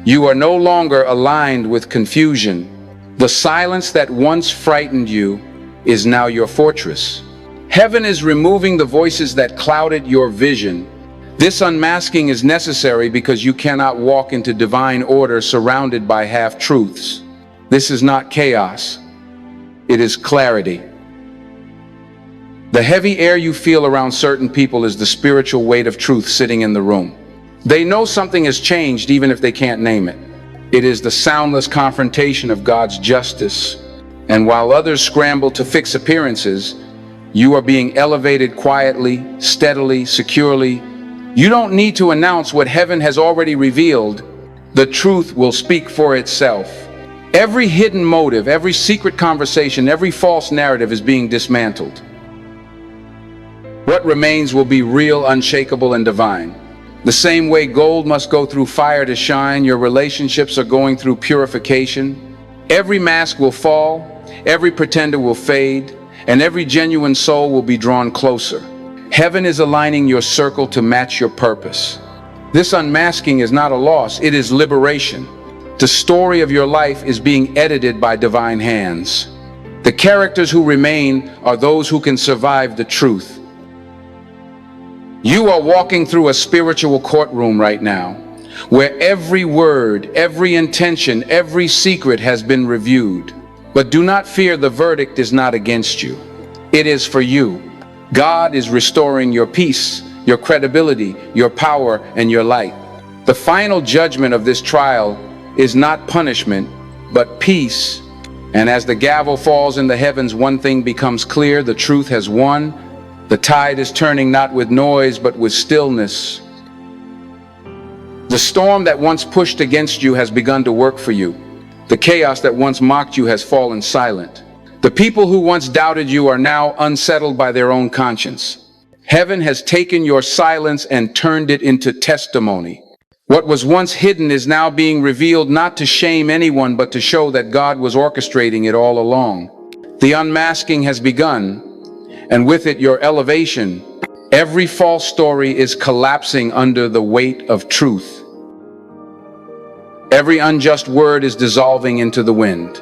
You are no longer aligned with confusion. The silence that once frightened you is now your fortress. Heaven is removing the voices that clouded your vision. This unmasking is necessary because you cannot walk into divine order surrounded by half-truths. This is not chaos. It is clarity. The heavy air you feel around certain people is the spiritual weight of truth sitting in the room. They know something has changed even if they can't name it. It is the soundless confrontation of God's justice. And while others scramble to fix appearances, you are being elevated quietly, steadily, securely. You don't need to announce what heaven has already revealed. The truth will speak for itself. Every hidden motive, every secret conversation, every false narrative is being dismantled. What remains will be real, unshakable, and divine. The same way gold must go through fire to shine, your relationships are going through purification. Every mask will fall, every pretender will fade, and every genuine soul will be drawn closer. Heaven is aligning your circle to match your purpose. This unmasking is not a loss, it is liberation. The story of your life is being edited by divine hands. The characters who remain are those who can survive the truth. You are walking through a spiritual courtroom right now, where every word, every intention, every secret has been reviewed. But do not fear, the verdict is not against you. It is for you. God is restoring your peace, your credibility, your power, and your light. The final judgment of this trial is not punishment, but peace. And as the gavel falls in the heavens, one thing becomes clear: the truth has won. The tide is turning not with noise, but with stillness. The storm that once pushed against you has begun to work for you. The chaos that once mocked you has fallen silent. The people who once doubted you are now unsettled by their own conscience. Heaven has taken your silence and turned it into testimony. What was once hidden is now being revealed, not to shame anyone, but to show that God was orchestrating it all along. The unmasking has begun, and with it your elevation. Every false story is collapsing under the weight of truth. Every unjust word is dissolving into the wind.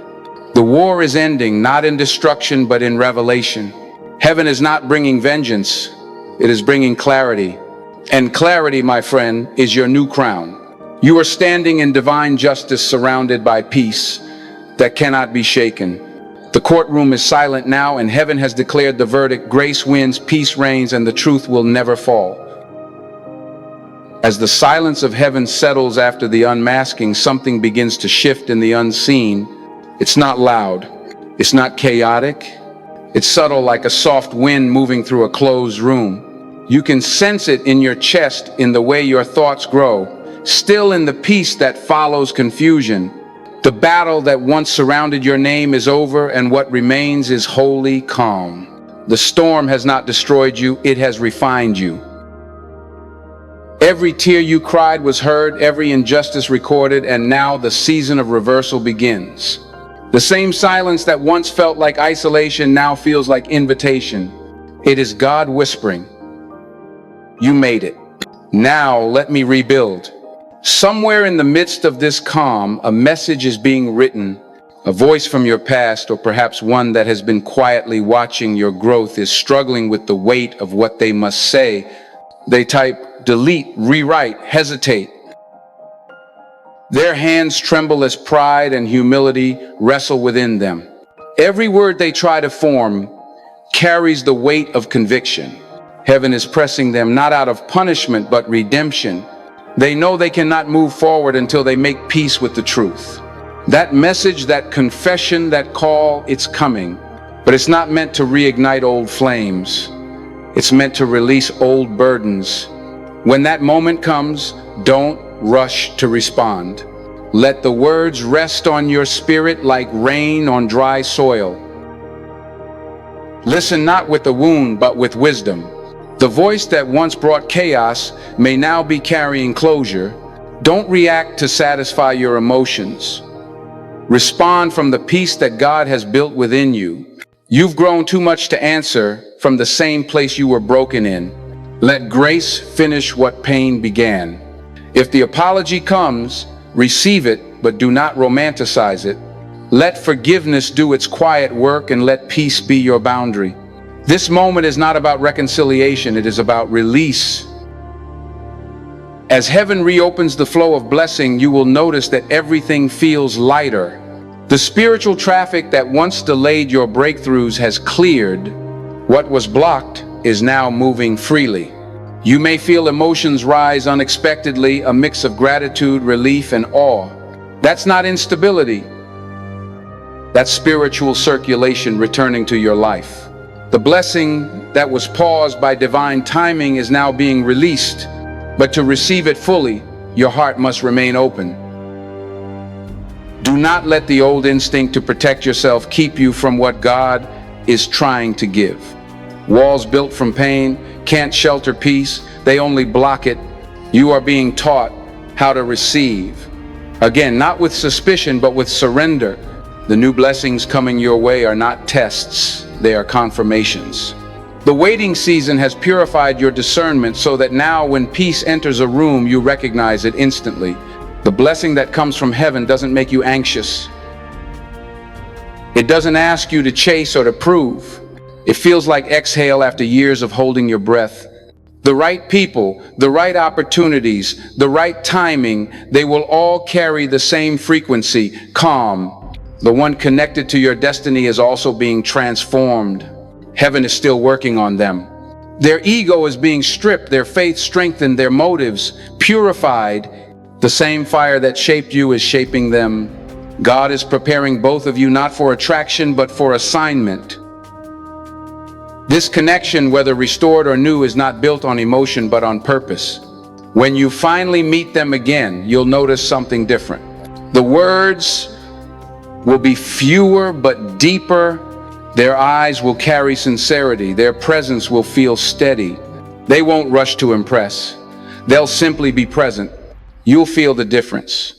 The war is ending, not in destruction, but in revelation. Heaven is not bringing vengeance, it is bringing clarity. And clarity, my friend, is your new crown. You are standing in divine justice, surrounded by peace that cannot be shaken. The courtroom is silent now, and heaven has declared the verdict. Grace wins, peace reigns, and the truth will never fall. As the silence of heaven settles after the unmasking, something begins to shift in the unseen. It's not loud, it's not chaotic, it's subtle, like a soft wind moving through a closed room. You can sense it in your chest, in the way your thoughts grow, still in the peace that follows confusion. The battle that once surrounded your name is over, and what remains is holy calm. The storm has not destroyed you, it has refined you. Every tear you cried was heard, every injustice recorded, and now the season of reversal begins. The same silence that once felt like isolation now feels like invitation. It is God whispering, "You made it. Now let me rebuild." Somewhere in the midst of this calm, a message is being written. A voice from your past, or perhaps one that has been quietly watching your growth, is struggling with the weight of what they must say. They type, delete, rewrite, hesitate. Their hands tremble as pride and humility wrestle within them. Every word they try to form carries the weight of conviction. Heaven is pressing them, not out of punishment, but redemption. They know they cannot move forward until they make peace with the truth. That message, that confession, that call, it's coming. But it's not meant to reignite old flames. It's meant to release old burdens. When that moment comes, don't rush to respond. Let the words rest on your spirit like rain on dry soil. Listen not with a wound, but with wisdom. The voice that once brought chaos may now be carrying closure. Don't react to satisfy your emotions. Respond from the peace that God has built within you. You've grown too much to answer from the same place you were broken in. Let grace finish what pain began. If the apology comes, receive it, but do not romanticize it. Let forgiveness do its quiet work, and let peace be your boundary. This moment is not about reconciliation, it is about release. As heaven reopens the flow of blessing, you will notice that everything feels lighter. The spiritual traffic that once delayed your breakthroughs has cleared. What was blocked is now moving freely. You may feel emotions rise unexpectedly, a mix of gratitude, relief, and awe. That's not instability. That's spiritual circulation returning to your life. The blessing that was paused by divine timing is now being released, but to receive it fully, your heart must remain open. Do not let the old instinct to protect yourself keep you from what God is trying to give. Walls built from pain can't shelter peace, they only block it. You are being taught how to receive. Again, not with suspicion, but with surrender. The new blessings coming your way are not tests, they are confirmations. The waiting season has purified your discernment so that now when peace enters a room, you recognize it instantly. The blessing that comes from heaven doesn't make you anxious. It doesn't ask you to chase or to prove. It feels like exhale after years of holding your breath. The right people, the right opportunities, the right timing, they will all carry the same frequency, calm. The one connected to your destiny is also being transformed. Heaven is still working on them. Their ego is being stripped, their faith strengthened, their motives purified. The same fire that shaped you is shaping them. God is preparing both of you not for attraction, but for assignment. This connection, whether restored or new, is not built on emotion, but on purpose. When you finally meet them again, you'll notice something different. The words will be fewer but deeper. Their eyes will carry sincerity. Their presence will feel steady. They won't rush to impress. They'll simply be present. You'll feel the difference.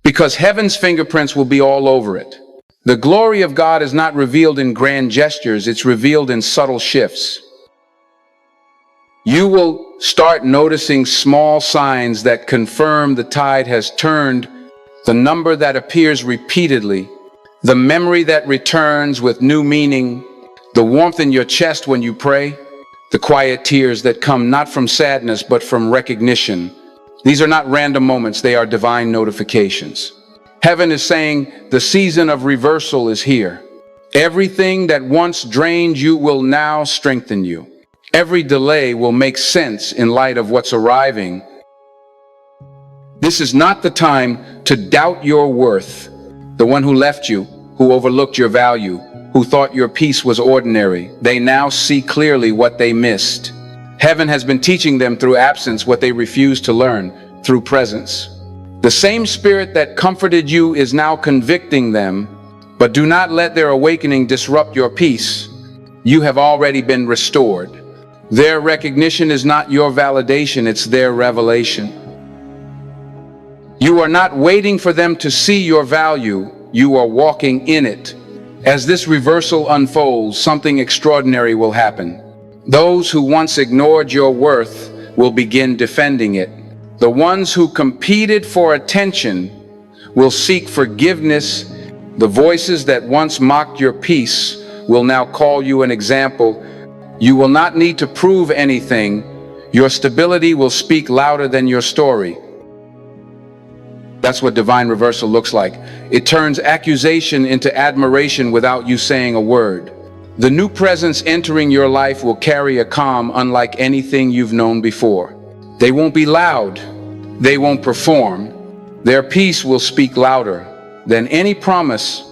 Because heaven's fingerprints will be all over it. The glory of God is not revealed in grand gestures, it's revealed in subtle shifts. You will start noticing small signs that confirm the tide has turned, the number that appears repeatedly, the memory that returns with new meaning, the warmth in your chest when you pray, the quiet tears that come not from sadness but from recognition. These are not random moments, they are divine notifications. Heaven is saying the season of reversal is here. Everything that once drained you will now strengthen you. Every delay will make sense in light of what's arriving. This is not the time to doubt your worth. The one who left you, who overlooked your value, who thought your peace was ordinary, they now see clearly what they missed. Heaven has been teaching them through absence what they refused to learn through presence. The same spirit that comforted you is now convicting them, but do not let their awakening disrupt your peace. You have already been restored. Their recognition is not your validation, it's their revelation. You are not waiting for them to see your value, you are walking in it. As this reversal unfolds, something extraordinary will happen. Those who once ignored your worth will begin defending it. The ones who competed for attention will seek forgiveness. The voices that once mocked your peace will now call you an example. You will not need to prove anything. Your stability will speak louder than your story. That's what divine reversal looks like. It turns accusation into admiration without you saying a word. The new presence entering your life will carry a calm unlike anything you've known before. They won't be loud. They won't perform. Their peace will speak louder than any promise.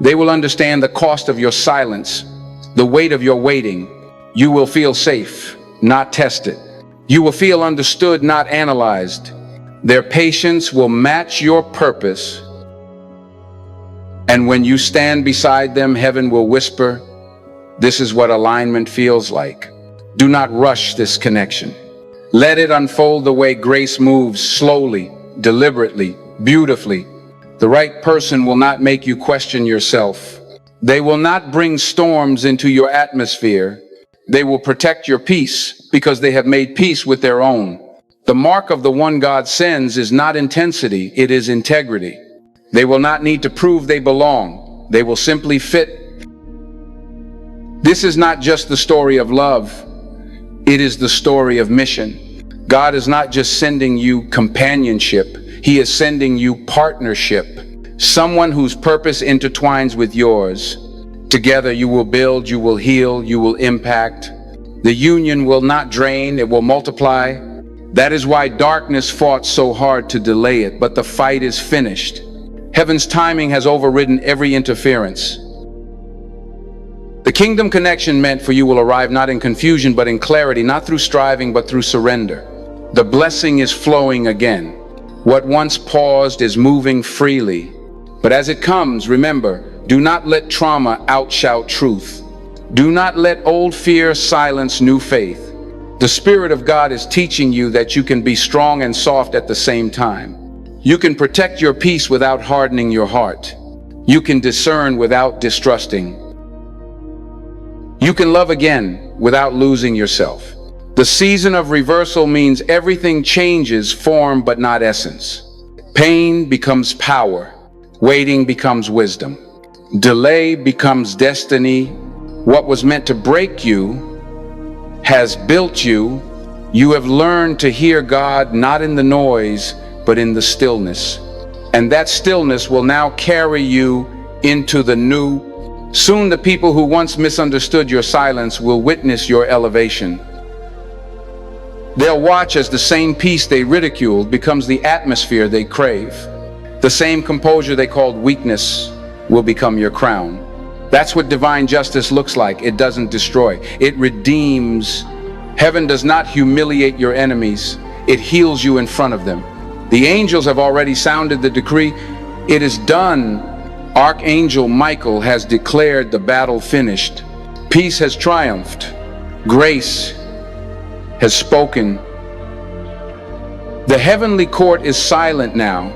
They will understand the cost of your silence, the weight of your waiting. You will feel safe, not tested. You will feel understood, not analyzed. Their patience will match your purpose. And when you stand beside them, heaven will whisper, "This is what alignment feels like." Do not rush this connection. Let it unfold the way grace moves, slowly, deliberately, beautifully. The right person will not make you question yourself. They will not bring storms into your atmosphere. They will protect your peace because they have made peace with their own. The mark of the one God sends is not intensity, it is integrity. They will not need to prove they belong. They will simply fit. This is not just the story of love. It is the story of mission. God is not just sending you companionship. He is sending you partnership. Someone whose purpose intertwines with yours. Together you will build, you will heal, you will impact. The union will not drain, it will multiply. That is why darkness fought so hard to delay it, but the fight is finished. Heaven's timing has overridden every interference. The kingdom connection meant for you will arrive not in confusion, but in clarity, not through striving, but through surrender. The blessing is flowing again. What once paused is moving freely. But as it comes, remember, do not let trauma outshout truth. Do not let old fear silence new faith. The Spirit of God is teaching you that you can be strong and soft at the same time. You can protect your peace without hardening your heart. You can discern without distrusting. You can love again without losing yourself. The season of reversal means everything changes form but not essence. Pain becomes power. Waiting becomes wisdom. Delay becomes destiny. What was meant to break you has built you. You have learned to hear God not in the noise, but in the stillness. And that stillness will now carry you into the new. Soon the people who once misunderstood your silence will witness your elevation. They'll watch as the same peace they ridiculed becomes the atmosphere they crave. The same composure they called weakness will become your crown. That's what divine justice looks like. It doesn't destroy, it redeems. Heaven does not humiliate your enemies, it heals you in front of them. The angels have already sounded the decree. It is done. Archangel Michael has declared the battle finished. Peace has triumphed. Grace has spoken. The heavenly court is silent now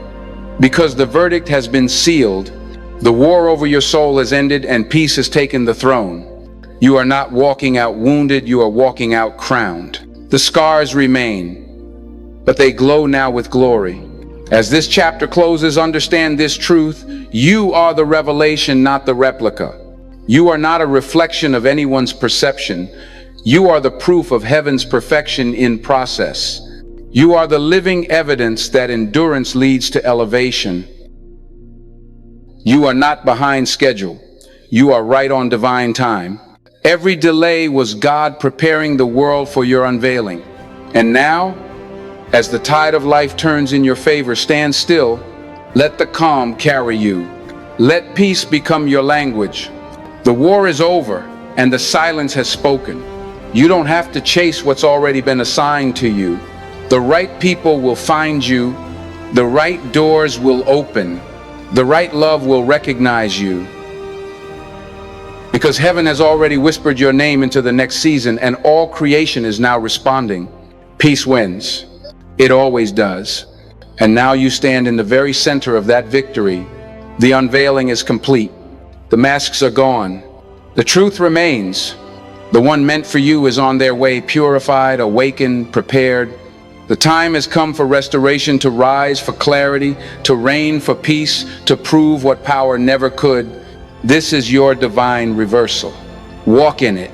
because the verdict has been sealed. The war over your soul has ended and peace has taken the throne. You are not walking out wounded, you are walking out crowned. The scars remain, but they glow now with glory. As this chapter closes, understand this truth. You are the revelation, not the replica. You are not a reflection of anyone's perception. You are the proof of heaven's perfection in process. You are the living evidence that endurance leads to elevation. You are not behind schedule. You are right on divine time. Every delay was God preparing the world for your unveiling. And now, as the tide of life turns in your favor, stand still. Let the calm carry you. Let peace become your language. The war is over and the silence has spoken. You don't have to chase what's already been assigned to you. The right people will find you. The right doors will open. The right love will recognize you. Because heaven has already whispered your name into the next season and all creation is now responding. Peace wins. It always does. And now you stand in the very center of that victory. The unveiling is complete. The masks are gone. The truth remains. The one meant for you is on their way, purified, awakened, prepared. The time has come for restoration, to rise for clarity, to reign for peace, to prove what power never could. This is your divine reversal. Walk in it.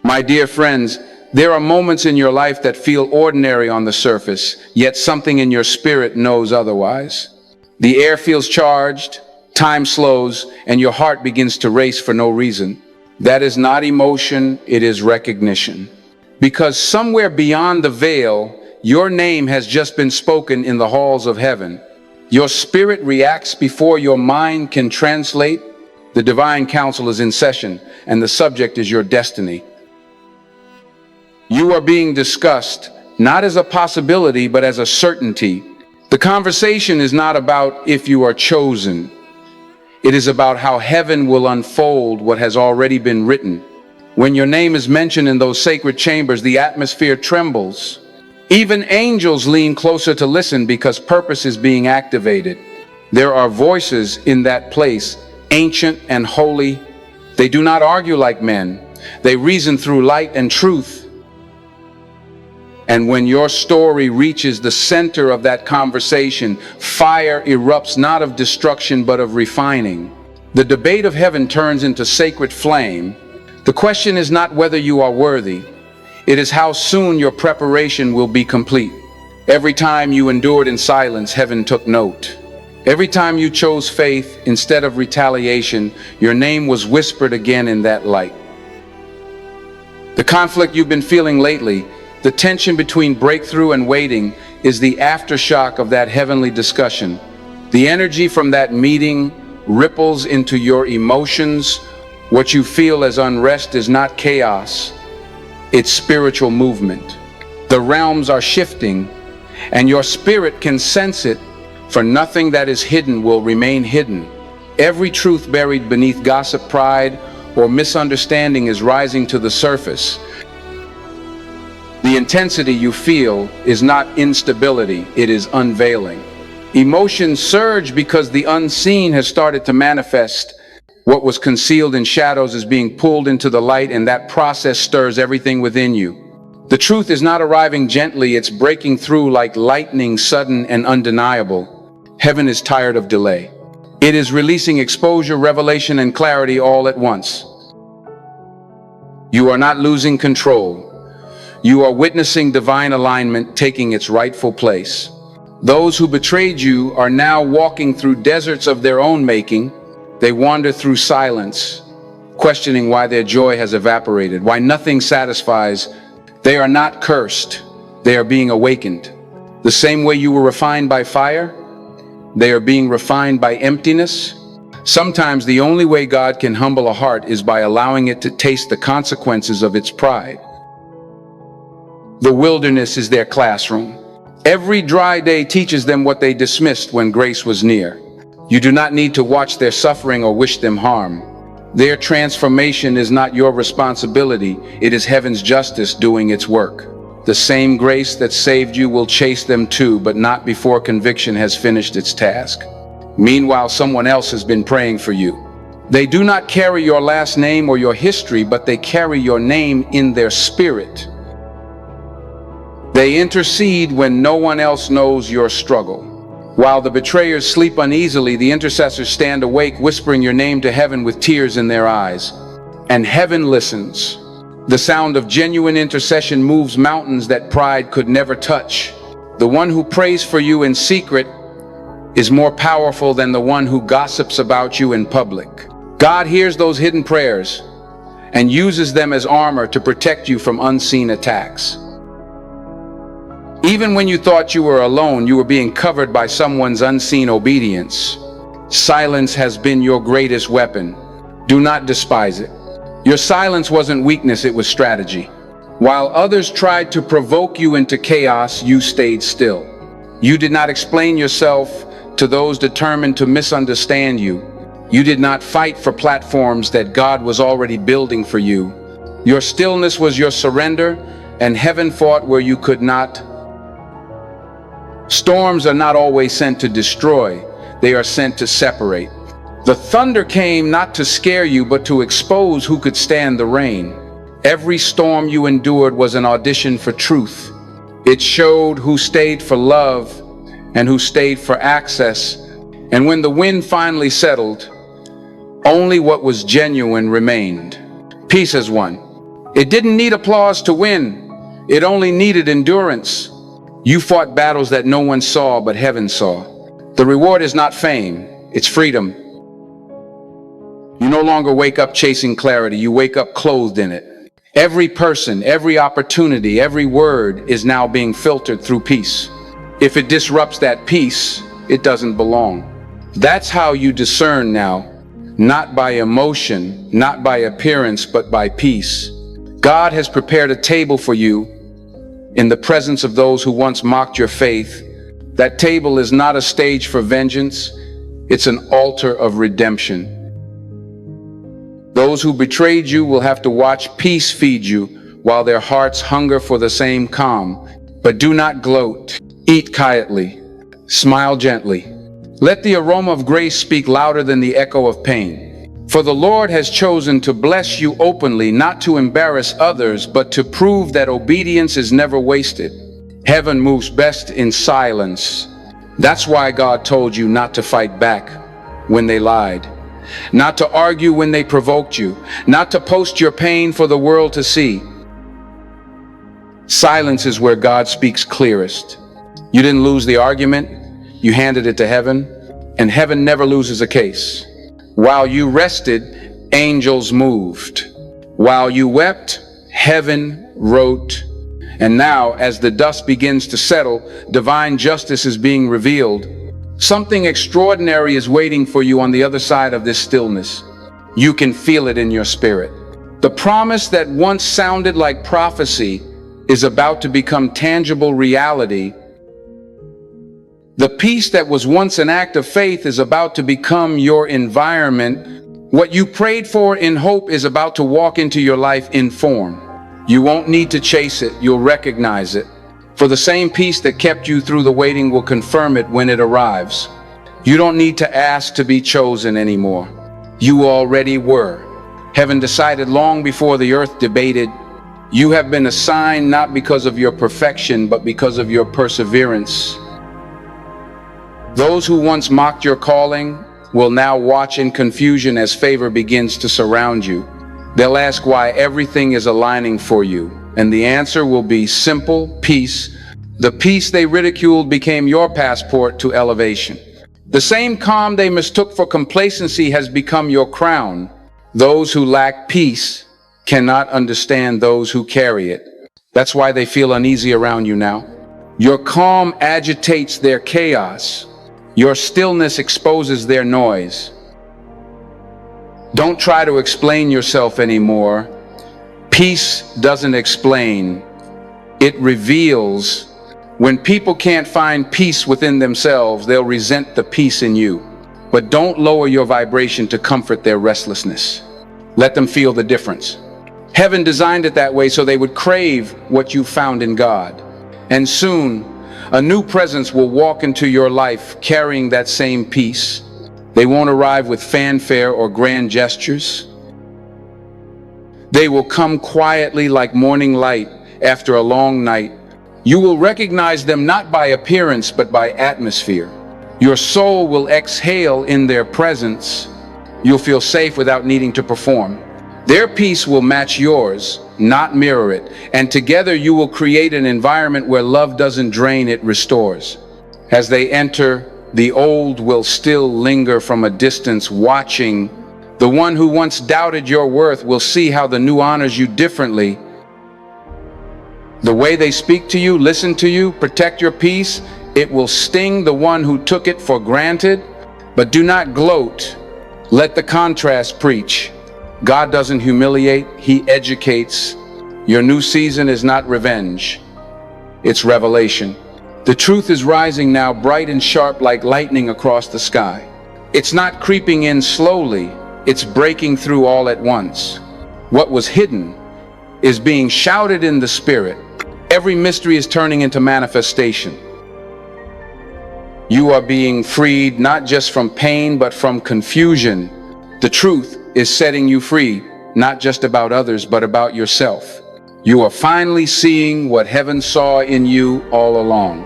My dear friends, there are moments in your life that feel ordinary on the surface, yet something in your spirit knows otherwise. The air feels charged, time slows, and your heart begins to race for no reason. That is not emotion, it is recognition. Because somewhere beyond the veil, your name has just been spoken in the halls of heaven. Your spirit reacts before your mind can translate. The divine council is in session, and the subject is your destiny. You are being discussed, not as a possibility, but as a certainty. The conversation is not about if you are chosen. It is about how heaven will unfold what has already been written. When your name is mentioned in those sacred chambers, the atmosphere trembles. Even angels lean closer to listen because purpose is being activated. There are voices in that place, ancient and holy. They do not argue like men. They reason through light and truth. And when your story reaches the center of that conversation, fire erupts not of destruction but of refining. The debate of heaven turns into sacred flame. The question is not whether you are worthy. It is how soon your preparation will be complete. Every time you endured in silence, heaven took note. Every time you chose faith instead of retaliation, your name was whispered again in that light. The conflict you've been feeling lately, the tension between breakthrough and waiting, is the aftershock of that heavenly discussion. The energy from that meeting ripples into your emotions. What you feel as unrest is not chaos, it's spiritual movement. The realms are shifting, and your spirit can sense it, for nothing that is hidden will remain hidden. Every truth buried beneath gossip, pride, or misunderstanding is rising to the surface. The intensity you feel is not instability, it is unveiling. Emotions surge because the unseen has started to manifest. What was concealed in shadows is being pulled into the light, and that process stirs everything within you. The truth is not arriving gently, it's breaking through like lightning, sudden and undeniable. Heaven is tired of delay. It is releasing exposure, revelation, and clarity all at once. You are not losing control. You are witnessing divine alignment taking its rightful place. Those who betrayed you are now walking through deserts of their own making. They wander through silence, questioning why their joy has evaporated, why nothing satisfies. They are not cursed, they are being awakened. The same way you were refined by fire, they are being refined by emptiness. Sometimes the only way God can humble a heart is by allowing it to taste the consequences of its pride. The wilderness is their classroom. Every dry day teaches them what they dismissed when grace was near. You do not need to watch their suffering or wish them harm. Their transformation is not your responsibility, it is heaven's justice doing its work. The same grace that saved you will chase them too, but not before conviction has finished its task. Meanwhile, someone else has been praying for you. They do not carry your last name or your history, but they carry your name in their spirit. They intercede when no one else knows your struggle. While the betrayers sleep uneasily, the intercessors stand awake, whispering your name to heaven with tears in their eyes. And heaven listens. The sound of genuine intercession moves mountains that pride could never touch. The one who prays for you in secret is more powerful than the one who gossips about you in public. God hears those hidden prayers and uses them as armor to protect you from unseen attacks. Even when you thought you were alone, you were being covered by someone's unseen obedience. Silence has been your greatest weapon. Do not despise it. Your silence wasn't weakness, it was strategy. While others tried to provoke you into chaos, you stayed still. You did not explain yourself to those determined to misunderstand you. You did not fight for platforms that God was already building for you. Your stillness was your surrender, and heaven fought where you could not. Storms are not always sent to destroy, they are sent to separate. The thunder came not to scare you, but to expose who could stand the rain. Every storm you endured was an audition for truth. It showed who stayed for love and who stayed for access. And when the wind finally settled, only what was genuine remained. Peace has won. It didn't need applause to win. It only needed endurance. You fought battles that no one saw but heaven saw. The reward is not fame, it's freedom. You no longer wake up chasing clarity, you wake up clothed in it. Every person, every opportunity, every word is now being filtered through peace. If it disrupts that peace, it doesn't belong. That's how you discern now, not by emotion, not by appearance, but by peace. God has prepared a table for you in the presence of those who once mocked your faith. That table is not a stage for vengeance, it's an altar of redemption. Those who betrayed you will have to watch peace feed you while their hearts hunger for the same calm. But do not gloat. Eat quietly. Smile gently. Let the aroma of grace speak louder than the echo of pain. For the Lord has chosen to bless you openly, not to embarrass others, but to prove that obedience is never wasted. Heaven moves best in silence. That's why God told you not to fight back when they lied, not to argue when they provoked you, not to post your pain for the world to see. Silence is where God speaks clearest. You didn't lose the argument, you handed it to heaven, and heaven never loses a case. While you rested, angels moved. While you wept, heaven wrote. And now, as the dust begins to settle, divine justice is being revealed. Something extraordinary is waiting for you on the other side of this stillness. You can feel it in your spirit. The promise that once sounded like prophecy is about to become tangible reality. The peace that was once an act of faith is about to become your environment. What you prayed for in hope is about to walk into your life in form. You won't need to chase it, you'll recognize it. For the same peace that kept you through the waiting will confirm it when it arrives. You don't need to ask to be chosen anymore. You already were. Heaven decided long before the earth debated. You have been assigned not because of your perfection, but because of your perseverance. Those who once mocked your calling will now watch in confusion as favor begins to surround you. They'll ask why everything is aligning for you, and the answer will be simple: peace. The peace they ridiculed became your passport to elevation. The same calm they mistook for complacency has become your crown. Those who lack peace cannot understand those who carry it. That's why they feel uneasy around you now. Your calm agitates their chaos. Your stillness exposes their noise. Don't try to explain yourself anymore. Peace doesn't explain, it reveals. When people can't find peace within themselves, they'll resent the peace in you. But don't lower your vibration to comfort their restlessness. Let them feel the difference. Heaven designed it that way so they would crave what you found in God. And soon, a new presence will walk into your life carrying that same peace. They won't arrive with fanfare or grand gestures. They will come quietly like morning light after a long night. You will recognize them not by appearance, but by atmosphere. Your soul will exhale in their presence. You'll feel safe without needing to perform. Their peace will match yours, not mirror it. And together you will create an environment where love doesn't drain, it restores. As they enter, the old will still linger from a distance, watching. The one who once doubted your worth will see how the new honors you differently. The way they speak to you, listen to you, protect your peace, it will sting the one who took it for granted. But do not gloat. Let the contrast preach. God doesn't humiliate, He educates. Your new season is not revenge, it's revelation. The truth is rising now, bright and sharp like lightning across the sky. It's not creeping in slowly, it's breaking through all at once. What was hidden is being shouted in the spirit. Every mystery is turning into manifestation. You are being freed not just from pain, but from confusion. The truth is setting you free, not just about others, but about yourself. You are finally seeing what heaven saw in you all along.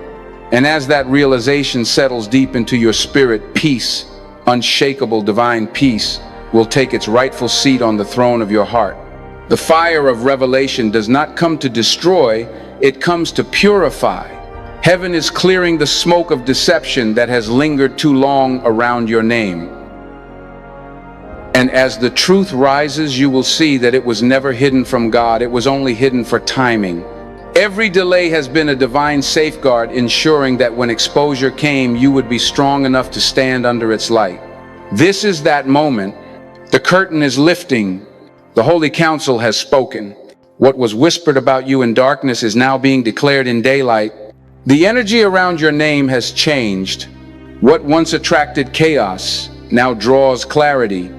And as that realization settles deep into your spirit, peace, unshakable divine peace, will take its rightful seat on the throne of your heart. The fire of revelation does not come to destroy, it comes to purify. Heaven is clearing the smoke of deception that has lingered too long around your name. And as the truth rises, you will see that it was never hidden from God, it was only hidden for timing. Every delay has been a divine safeguard, ensuring that when exposure came, you would be strong enough to stand under its light. This is that moment. The curtain is lifting. The Holy Council has spoken. What was whispered about you in darkness is now being declared in daylight. The energy around your name has changed. What once attracted chaos now draws clarity.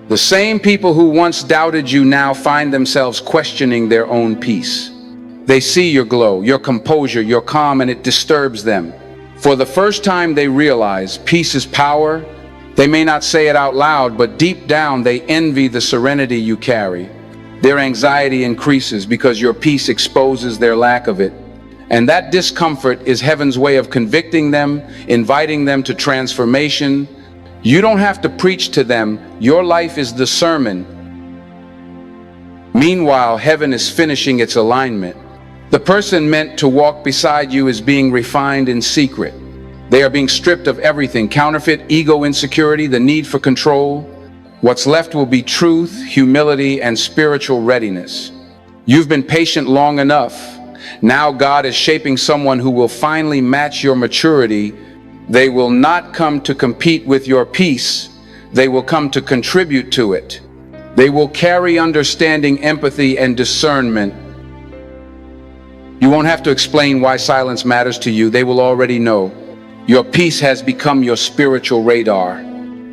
The same people who once doubted you now find themselves questioning their own peace. They see your glow, your composure, your calm, and it disturbs them. For the first time they realize peace is power. They may not say it out loud, but deep down they envy the serenity you carry. Their anxiety increases because your peace exposes their lack of it. And that discomfort is heaven's way of convicting them, inviting them to transformation. You don't have to preach to them, your life is the sermon. Meanwhile, heaven is finishing its alignment. The person meant to walk beside you is being refined in secret. They are being stripped of everything: counterfeit, ego, insecurity, the need for control. What's left will be truth, humility, and spiritual readiness. You've been patient long enough. Now God is shaping someone who will finally match your maturity. They will not come to compete with your peace. They will come to contribute to it. They will carry understanding, empathy, and discernment. You won't have to explain why silence matters to you. They will already know. Your peace has become your spiritual radar.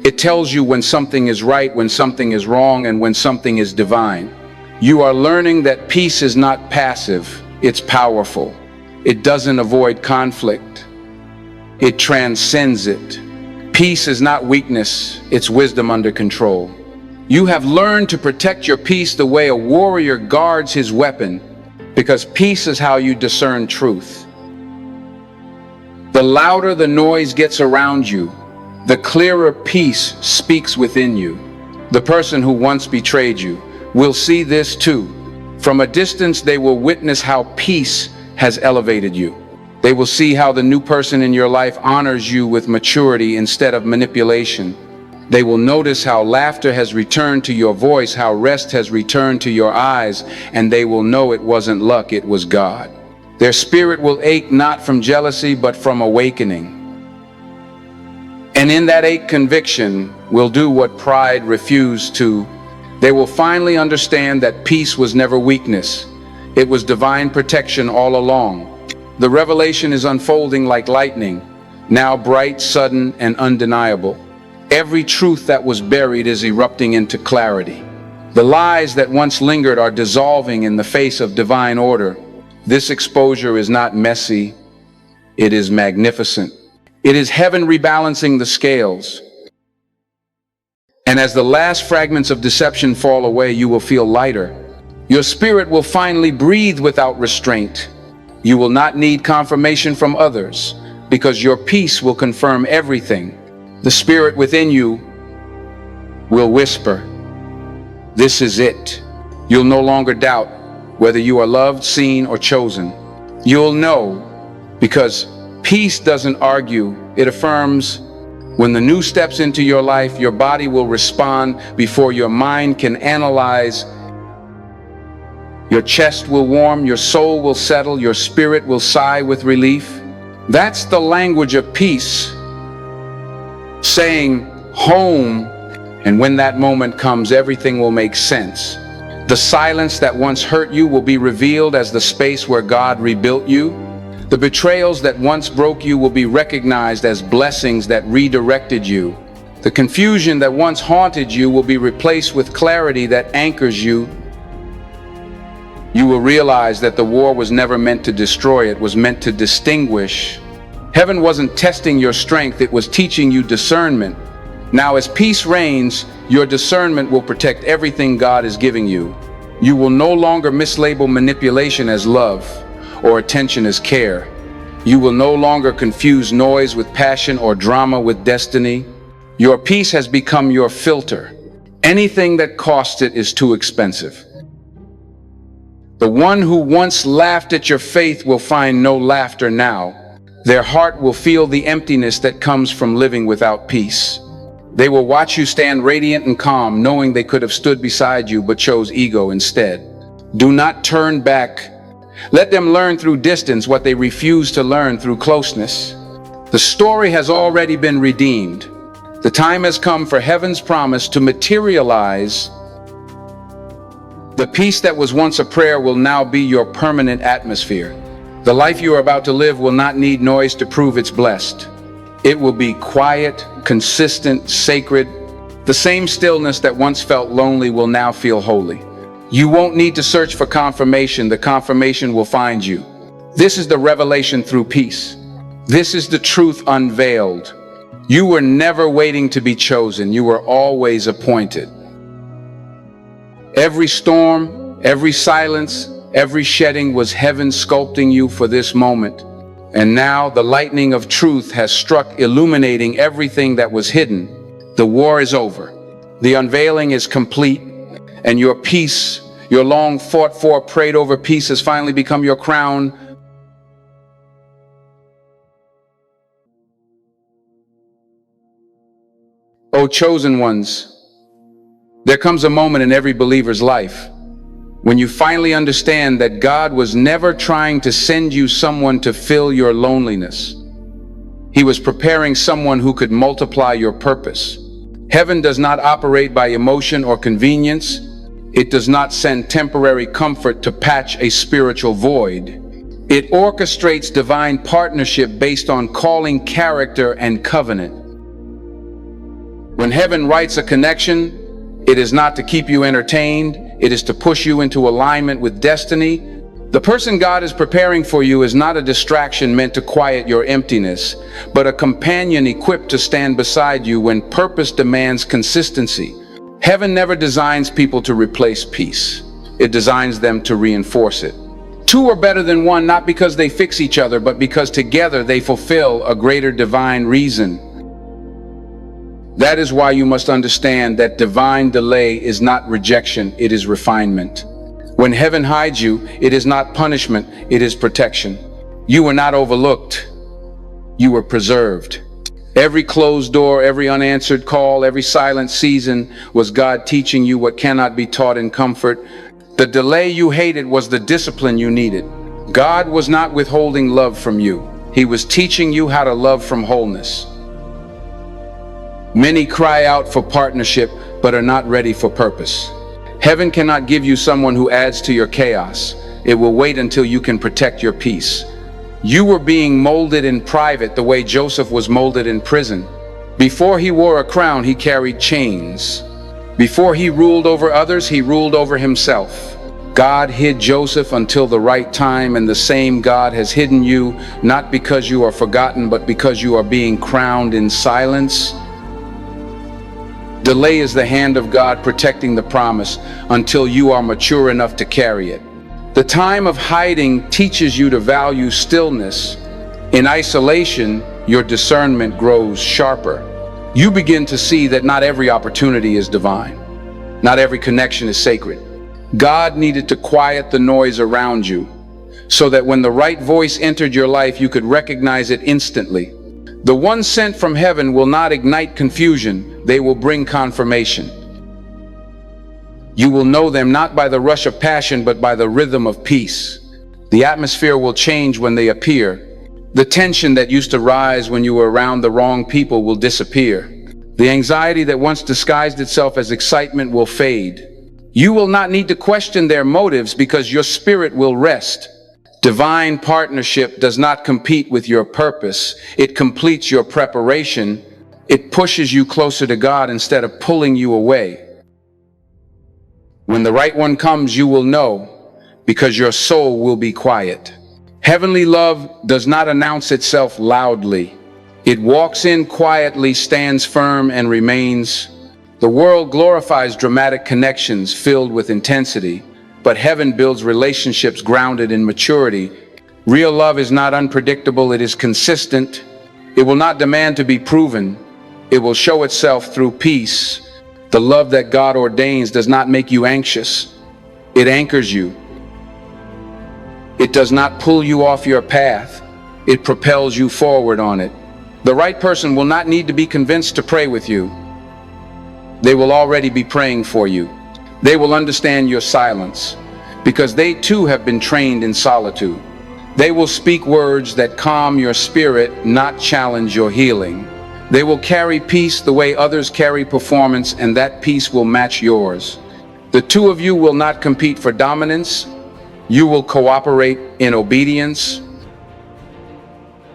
It tells you when something is right, when something is wrong, and when something is divine. You are learning that peace is not passive, it's powerful. It doesn't avoid conflict. It transcends it. Peace is not weakness, it's wisdom under control. You have learned to protect your peace the way a warrior guards his weapon, because peace is how you discern truth. The louder the noise gets around you, the clearer peace speaks within you. The person who once betrayed you will see this too. From a distance, they will witness how peace has elevated you. They will see how the new person in your life honors you with maturity instead of manipulation. They will notice how laughter has returned to your voice, how rest has returned to your eyes, and they will know it wasn't luck, it was God. Their spirit will ache not from jealousy, but from awakening. And in that ache, conviction will do what pride refused to. They will finally understand that peace was never weakness. It was divine protection all along. The revelation is unfolding like lightning, now bright, sudden, and undeniable. Every truth that was buried is erupting into clarity. The lies that once lingered are dissolving in the face of divine order. This exposure is not messy, it is magnificent. It is heaven rebalancing the scales. And as the last fragments of deception fall away, you will feel lighter. Your spirit will finally breathe without restraint. You will not need confirmation from others, because your peace will confirm everything. The spirit within you will whisper, "This is it." You'll no longer doubt whether you are loved, seen, or chosen. You'll know, because peace doesn't argue, it affirms. When the new steps into your life, your body will respond before your mind can analyze. Your chest will warm, your soul will settle, your spirit will sigh with relief. That's the language of peace, saying home, and when that moment comes, everything will make sense. The silence that once hurt you will be revealed as the space where God rebuilt you. The betrayals that once broke you will be recognized as blessings that redirected you. The confusion that once haunted you will be replaced with clarity that anchors you. You will realize that the war was never meant to destroy, it was meant to distinguish. Heaven wasn't testing your strength, it was teaching you discernment. Now, as peace reigns, your discernment will protect everything God is giving you. You will no longer mislabel manipulation as love or attention as care. You will no longer confuse noise with passion or drama with destiny. Your peace has become your filter. Anything that costs it is too expensive. The one who once laughed at your faith will find no laughter now. Their heart will feel the emptiness that comes from living without peace. They will watch you stand radiant and calm, knowing they could have stood beside you but chose ego instead. Do not turn back. Let them learn through distance what they refuse to learn through closeness. The story has already been redeemed. The time has come for heaven's promise to materialize. The peace that was once a prayer will now be your permanent atmosphere. The life you are about to live will not need noise to prove it's blessed. It will be quiet, consistent, sacred. The same stillness that once felt lonely will now feel holy. You won't need to search for confirmation. The confirmation will find you. This is the revelation through peace. This is the truth unveiled. You were never waiting to be chosen. You were always appointed. Every storm, every silence, every shedding was heaven sculpting you for this moment. And now the lightning of truth has struck, illuminating everything that was hidden. The war is over. The unveiling is complete. And your peace, your long fought for, prayed over peace has finally become your crown. O chosen ones, there comes a moment in every believer's life when you finally understand that God was never trying to send you someone to fill your loneliness. He was preparing someone who could multiply your purpose. Heaven does not operate by emotion or convenience. It does not send temporary comfort to patch a spiritual void. It orchestrates divine partnership based on calling, character, and covenant. When heaven writes a connection, it is not to keep you entertained, it is to push you into alignment with destiny. The person God is preparing for you is not a distraction meant to quiet your emptiness, but a companion equipped to stand beside you when purpose demands consistency. Heaven never designs people to replace peace. It designs them to reinforce it. Two are better than one, not because they fix each other, but because together they fulfill a greater divine reason. That is why you must understand that divine delay is not rejection, it is refinement. When heaven hides you, it is not punishment, it is protection. You were not overlooked, you were preserved. Every closed door, every unanswered call, every silent season was God teaching you what cannot be taught in comfort. The delay you hated was the discipline you needed. God was not withholding love from you. He was teaching you how to love from wholeness. Many cry out for partnership, but are not ready for purpose. Heaven cannot give you someone who adds to your chaos. It will wait until you can protect your peace. You were being molded in private the way Joseph was molded in prison. Before he wore a crown, he carried chains. Before he ruled over others, he ruled over himself. God hid Joseph until the right time, and the same God has hidden you, not because you are forgotten, but because you are being crowned in silence. Delay is the hand of God protecting the promise until you are mature enough to carry it. The time of hiding teaches you to value stillness. In isolation, your discernment grows sharper. You begin to see that not every opportunity is divine. Not every connection is sacred. God needed to quiet the noise around you so that when the right voice entered your life, you could recognize it instantly. The one sent from heaven will not ignite confusion, they will bring confirmation. You will know them not by the rush of passion, but by the rhythm of peace. The atmosphere will change when they appear. The tension that used to rise when you were around the wrong people will disappear. The anxiety that once disguised itself as excitement will fade. You will not need to question their motives because your spirit will rest. Divine partnership does not compete with your purpose. It completes your preparation. It pushes you closer to God instead of pulling you away. When the right one comes, you will know, because your soul will be quiet. Heavenly love does not announce itself loudly. It walks in quietly, stands firm, and remains. The world glorifies dramatic connections filled with intensity, but heaven builds relationships grounded in maturity. Real love is not unpredictable, it is consistent. It will not demand to be proven. It will show itself through peace. The love that God ordains does not make you anxious. It anchors you. It does not pull you off your path. It propels you forward on it. The right person will not need to be convinced to pray with you. They will already be praying for you. They will understand your silence, because they too have been trained in solitude. They will speak words that calm your spirit, not challenge your healing. They will carry peace the way others carry performance, and that peace will match yours. The two of you will not compete for dominance. You will cooperate in obedience.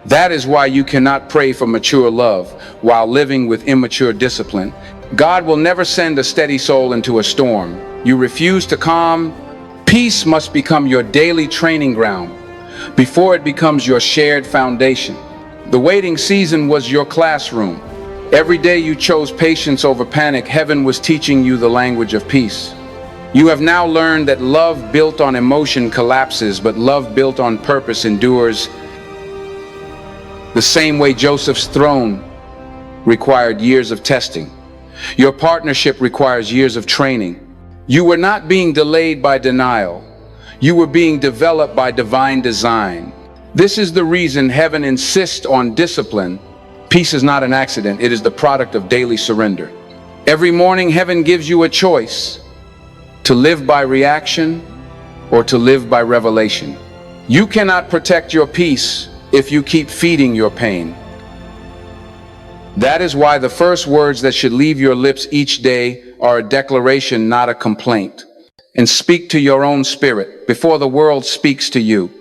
That is why you cannot pray for mature love while living with immature discipline. God will never send a steady soul into a storm. You refuse to calm. Peace must become your daily training ground before it becomes your shared foundation. The waiting season was your classroom. Every day you chose patience over panic. Heaven was teaching you the language of peace. You have now learned that love built on emotion collapses, but love built on purpose endures. The same way Joseph's throne required years of testing, your partnership requires years of training. You were not being delayed by denial. You were being developed by divine design. This is the reason heaven insists on discipline. Peace is not an accident. It is the product of daily surrender. Every morning, heaven gives you a choice: to live by reaction or to live by revelation. You cannot protect your peace if you keep feeding your pain. That is why the first words that should leave your lips each day are a declaration, not a complaint. And speak to your own spirit before the world speaks to you.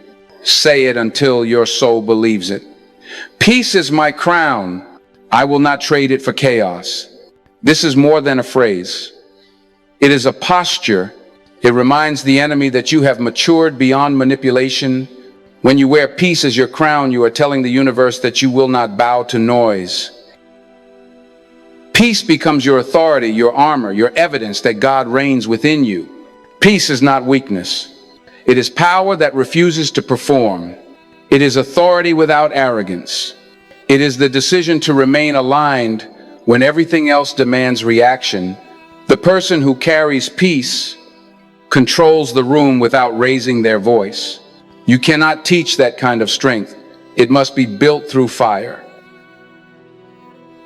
Say it until your soul believes it. Peace is my crown. I will not trade it for chaos. This is more than a phrase. It is a posture. It reminds the enemy that you have matured beyond manipulation. When you wear peace as your crown, you are telling the universe that you will not bow to noise. Peace becomes your authority, your armor, your evidence that God reigns within you. Peace is not weakness. It is power that refuses to perform. It is authority without arrogance. It is the decision to remain aligned when everything else demands reaction. The person who carries peace controls the room without raising their voice. You cannot teach that kind of strength. It must be built through fire.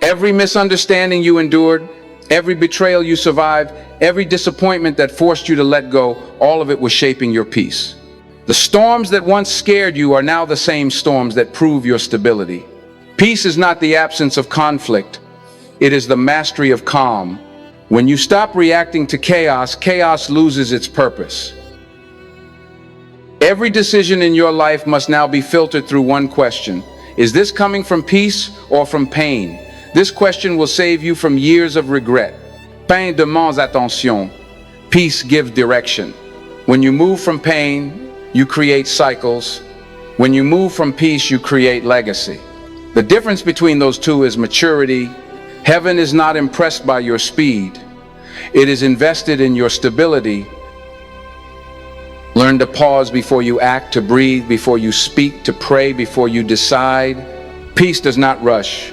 Every misunderstanding you endured, every betrayal you survived, every disappointment that forced you to let go, all of it was shaping your peace. The storms that once scared you are now the same storms that prove your stability. Peace is not the absence of conflict. It is the mastery of calm. When you stop reacting to chaos, chaos loses its purpose. Every decision in your life must now be filtered through one question. Is this coming from peace or from pain? This question will save you from years of regret. Pain demandes attention. Peace gives direction. When you move from pain, you create cycles. When you move from peace, you create legacy. The difference between those two is maturity. Heaven is not impressed by your speed. It is invested in your stability. Learn to pause before you act, to breathe before you speak, to pray before you decide. Peace does not rush.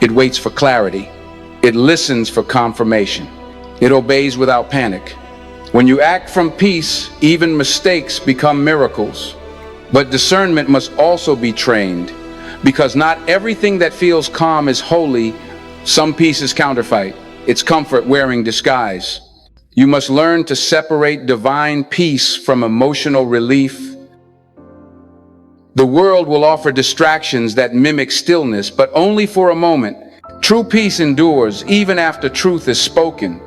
It waits for clarity. It listens for confirmation. It obeys without panic. When you act from peace, even mistakes become miracles. But discernment must also be trained, because not everything that feels calm is holy. Some peace is counterfeit. It's comfort wearing disguise. You must learn to separate divine peace from emotional relief. The world will offer distractions that mimic stillness, but only for a moment. True peace endures even after truth is spoken.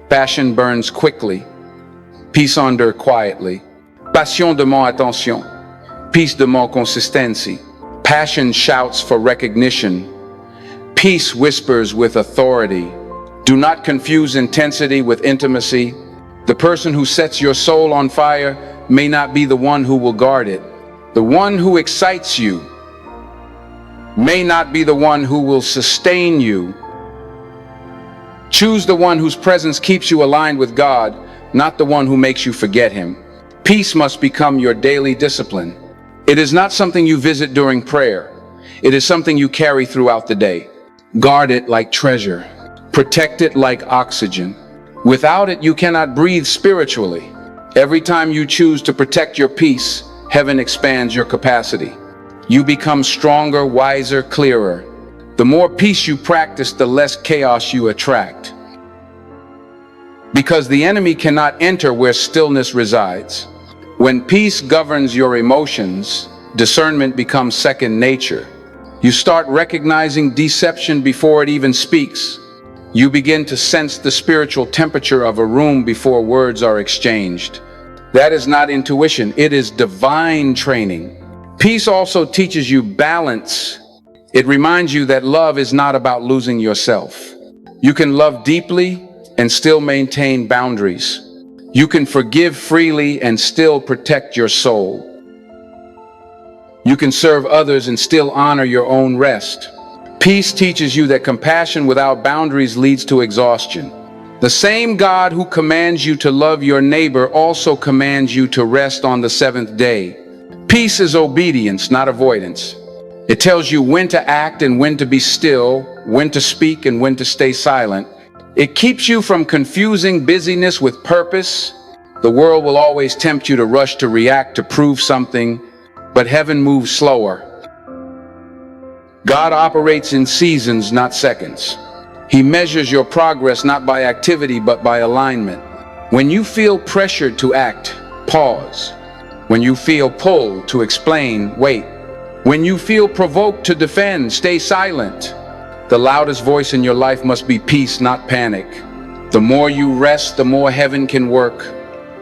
Passion burns quickly. Peace endure quietly. Passion demande attention. Peace demande consistency. Passion shouts for recognition. Peace whispers with authority. Do not confuse intensity with intimacy. The person who sets your soul on fire may not be the one who will guard it. The one who excites you may not be the one who will sustain you. Choose the one whose presence keeps you aligned with God, not the one who makes you forget Him. Peace must become your daily discipline. It is not something you visit during prayer. It is something you carry throughout the day. Guard it like treasure. Protect it like oxygen. Without it, you cannot breathe spiritually. Every time you choose to protect your peace, heaven expands your capacity. You become stronger, wiser, clearer. The more peace you practice, the less chaos you attract. Because the enemy cannot enter where stillness resides. When peace governs your emotions, discernment becomes second nature. You start recognizing deception before it even speaks. You begin to sense the spiritual temperature of a room before words are exchanged. That is not intuition, it is divine training. Peace also teaches you balance. It reminds you that love is not about losing yourself. You can love deeply and still maintain boundaries. You can forgive freely and still protect your soul. You can serve others and still honor your own rest. Peace teaches you that compassion without boundaries leads to exhaustion. The same God who commands you to love your neighbor also commands you to rest on the seventh day. Peace is obedience, not avoidance. It tells you when to act and when to be still, when to speak and when to stay silent. It keeps you from confusing busyness with purpose. The world will always tempt you to rush to react, to prove something, but heaven moves slower. God operates in seasons, not seconds. He measures your progress not by activity, but by alignment. When you feel pressured to act, pause. When you feel pulled to explain, wait. When you feel provoked to defend, stay silent. The loudest voice in your life must be peace, not panic. The more you rest, the more heaven can work.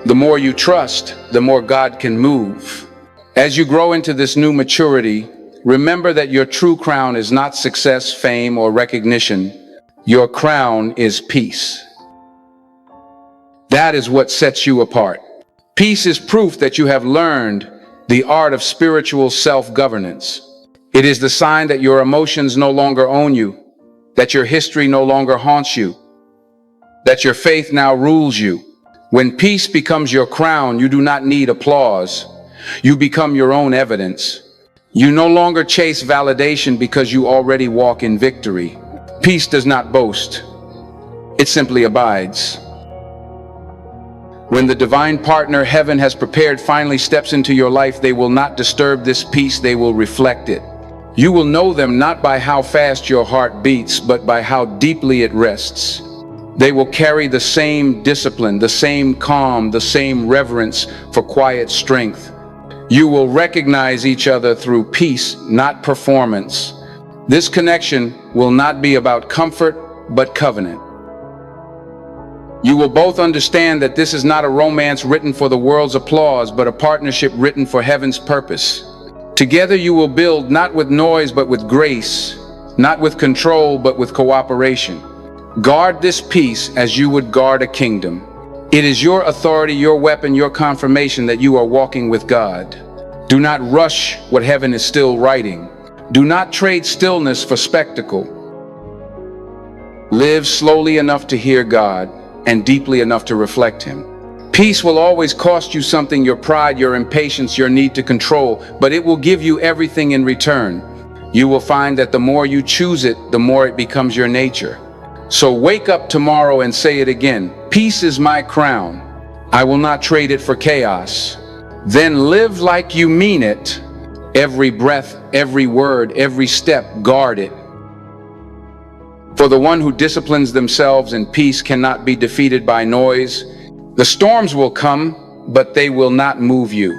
The more you trust, the more God can move. As you grow into this new maturity, remember that your true crown is not success, fame, or recognition. Your crown is peace. That is what sets you apart. Peace is proof that you have learned the art of spiritual self-governance. It is the sign that your emotions no longer own you, that your history no longer haunts you, that your faith now rules you. When peace becomes your crown, you do not need applause. You become your own evidence. You no longer chase validation because you already walk in victory. Peace does not boast. It simply abides. When the divine partner heaven has prepared finally steps into your life, they will not disturb this peace, they will reflect it. You will know them not by how fast your heart beats, but by how deeply it rests. They will carry the same discipline, the same calm, the same reverence for quiet strength. You will recognize each other through peace, not performance. This connection will not be about comfort, but covenant. You will both understand that this is not a romance written for the world's applause, but a partnership written for heaven's purpose. Together you will build not with noise, but with grace, not with control, but with cooperation. Guard this peace as you would guard a kingdom. It is your authority, your weapon, your confirmation that you are walking with God. Do not rush what heaven is still writing. Do not trade stillness for spectacle. Live slowly enough to hear God and deeply enough to reflect Him. Peace will always cost you something, your pride, your impatience, your need to control, but it will give you everything in return. You will find that the more you choose it, the more it becomes your nature. So wake up tomorrow and say it again. Peace is my crown. I will not trade it for chaos. Then live like you mean it. Every breath, every word, every step, guard it. For the one who disciplines themselves in peace cannot be defeated by noise. The storms will come, but they will not move you.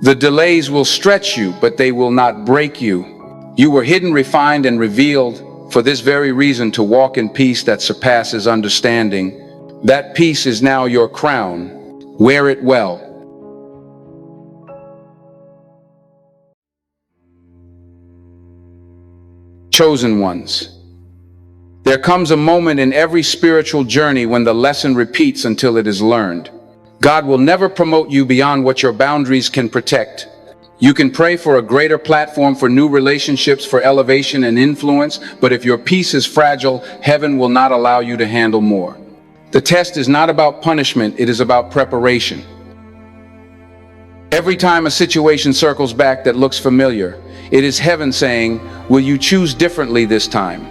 The delays will stretch you, but they will not break you. You were hidden, refined, and revealed for this very reason, to walk in peace that surpasses understanding. That peace is now your crown. Wear it well. Chosen ones. There comes a moment in every spiritual journey when the lesson repeats until it is learned. God will never promote you beyond what your boundaries can protect. You can pray for a greater platform, for new relationships, for elevation and influence, but if your peace is fragile, heaven will not allow you to handle more. The test is not about punishment, it is about preparation. Every time a situation circles back that looks familiar, it is heaven saying, will you choose differently this time?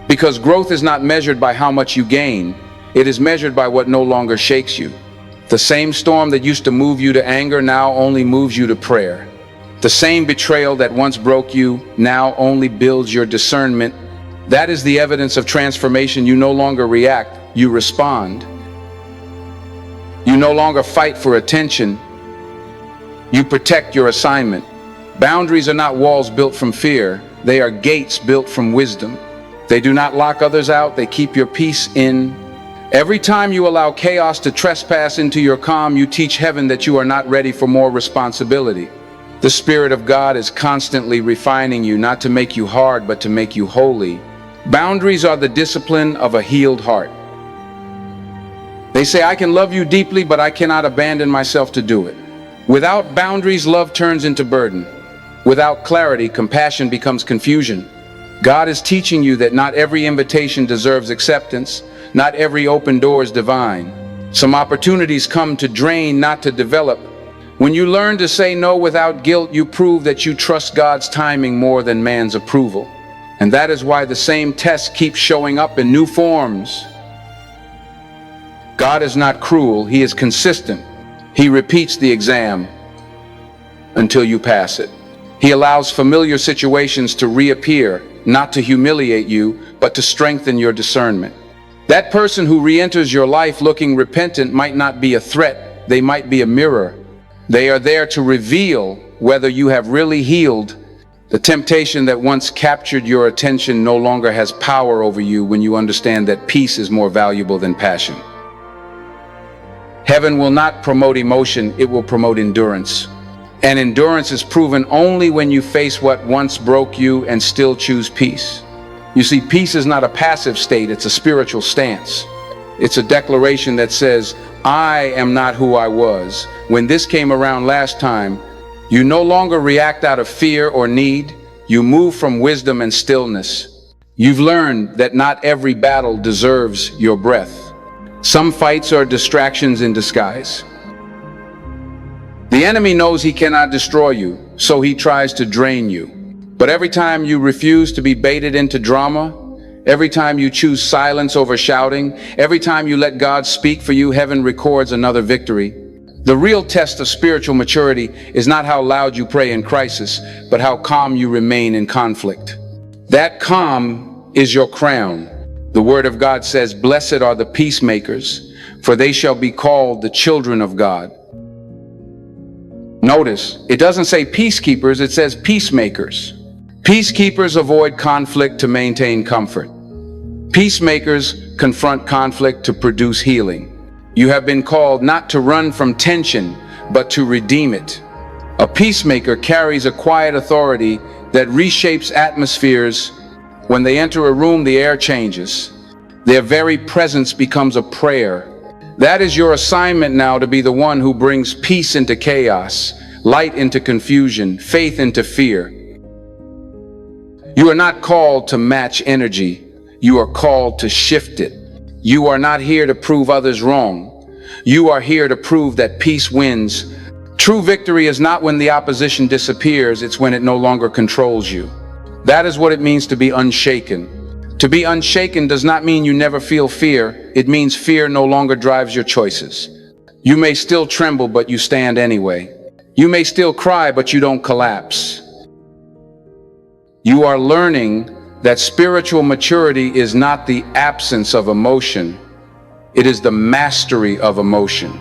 Because growth is not measured by how much you gain, it is measured by what no longer shakes you. The same storm that used to move you to anger now only moves you to prayer. The same betrayal that once broke you now only builds your discernment. That is the evidence of transformation. You no longer react, you respond. You no longer fight for attention, you protect your assignment. Boundaries are not walls built from fear, they are gates built from wisdom. They do not lock others out, they keep your peace in. Every time you allow chaos to trespass into your calm, you teach heaven that you are not ready for more responsibility. The Spirit of God is constantly refining you, not to make you hard, but to make you holy. Boundaries are the discipline of a healed heart. They say, I can love you deeply, but I cannot abandon myself to do it. Without boundaries, love turns into burden. Without clarity, compassion becomes confusion. God is teaching you that not every invitation deserves acceptance. Not every open door is divine. Some opportunities come to drain, not to develop. When you learn to say no without guilt, you prove that you trust God's timing more than man's approval. And that is why the same test keeps showing up in new forms. God is not cruel, He is consistent. He repeats the exam until you pass it. He allows familiar situations to reappear, not to humiliate you, but to strengthen your discernment. That person who re-enters your life looking repentant might not be a threat, they might be a mirror. They are there to reveal whether you have really healed. The temptation that once captured your attention no longer has power over you when you understand that peace is more valuable than passion. Heaven will not promote emotion, it will promote endurance. And endurance is proven only when you face what once broke you and still choose peace. You see, peace is not a passive state, it's a spiritual stance. It's a declaration that says, I am not who I was. When this came around last time, you no longer react out of fear or need. You move from wisdom and stillness. You've learned that not every battle deserves your breath. Some fights are distractions in disguise. The enemy knows he cannot destroy you, so he tries to drain you. But every time you refuse to be baited into drama, every time you choose silence over shouting, every time you let God speak for you, heaven records another victory. The real test of spiritual maturity is not how loud you pray in crisis, but how calm you remain in conflict. That calm is your crown. The Word of God says, "Blessed are the peacemakers, for they shall be called the children of God." Notice, it doesn't say peacekeepers, it says peacemakers. Peacekeepers avoid conflict to maintain comfort. Peacemakers confront conflict to produce healing. You have been called not to run from tension, but to redeem it. A peacemaker carries a quiet authority that reshapes atmospheres. When they enter a room, the air changes. Their very presence becomes a prayer. That is your assignment now, to be the one who brings peace into chaos, light into confusion, faith into fear. You are not called to match energy. You are called to shift it. You are not here to prove others wrong. You are here to prove that peace wins. True victory is not when the opposition disappears, it's when it no longer controls you. That is what it means to be unshaken. To be unshaken does not mean you never feel fear. It means fear no longer drives your choices. You may still tremble, but you stand anyway. You may still cry, but you don't collapse. You are learning that spiritual maturity is not the absence of emotion. It is the mastery of emotion.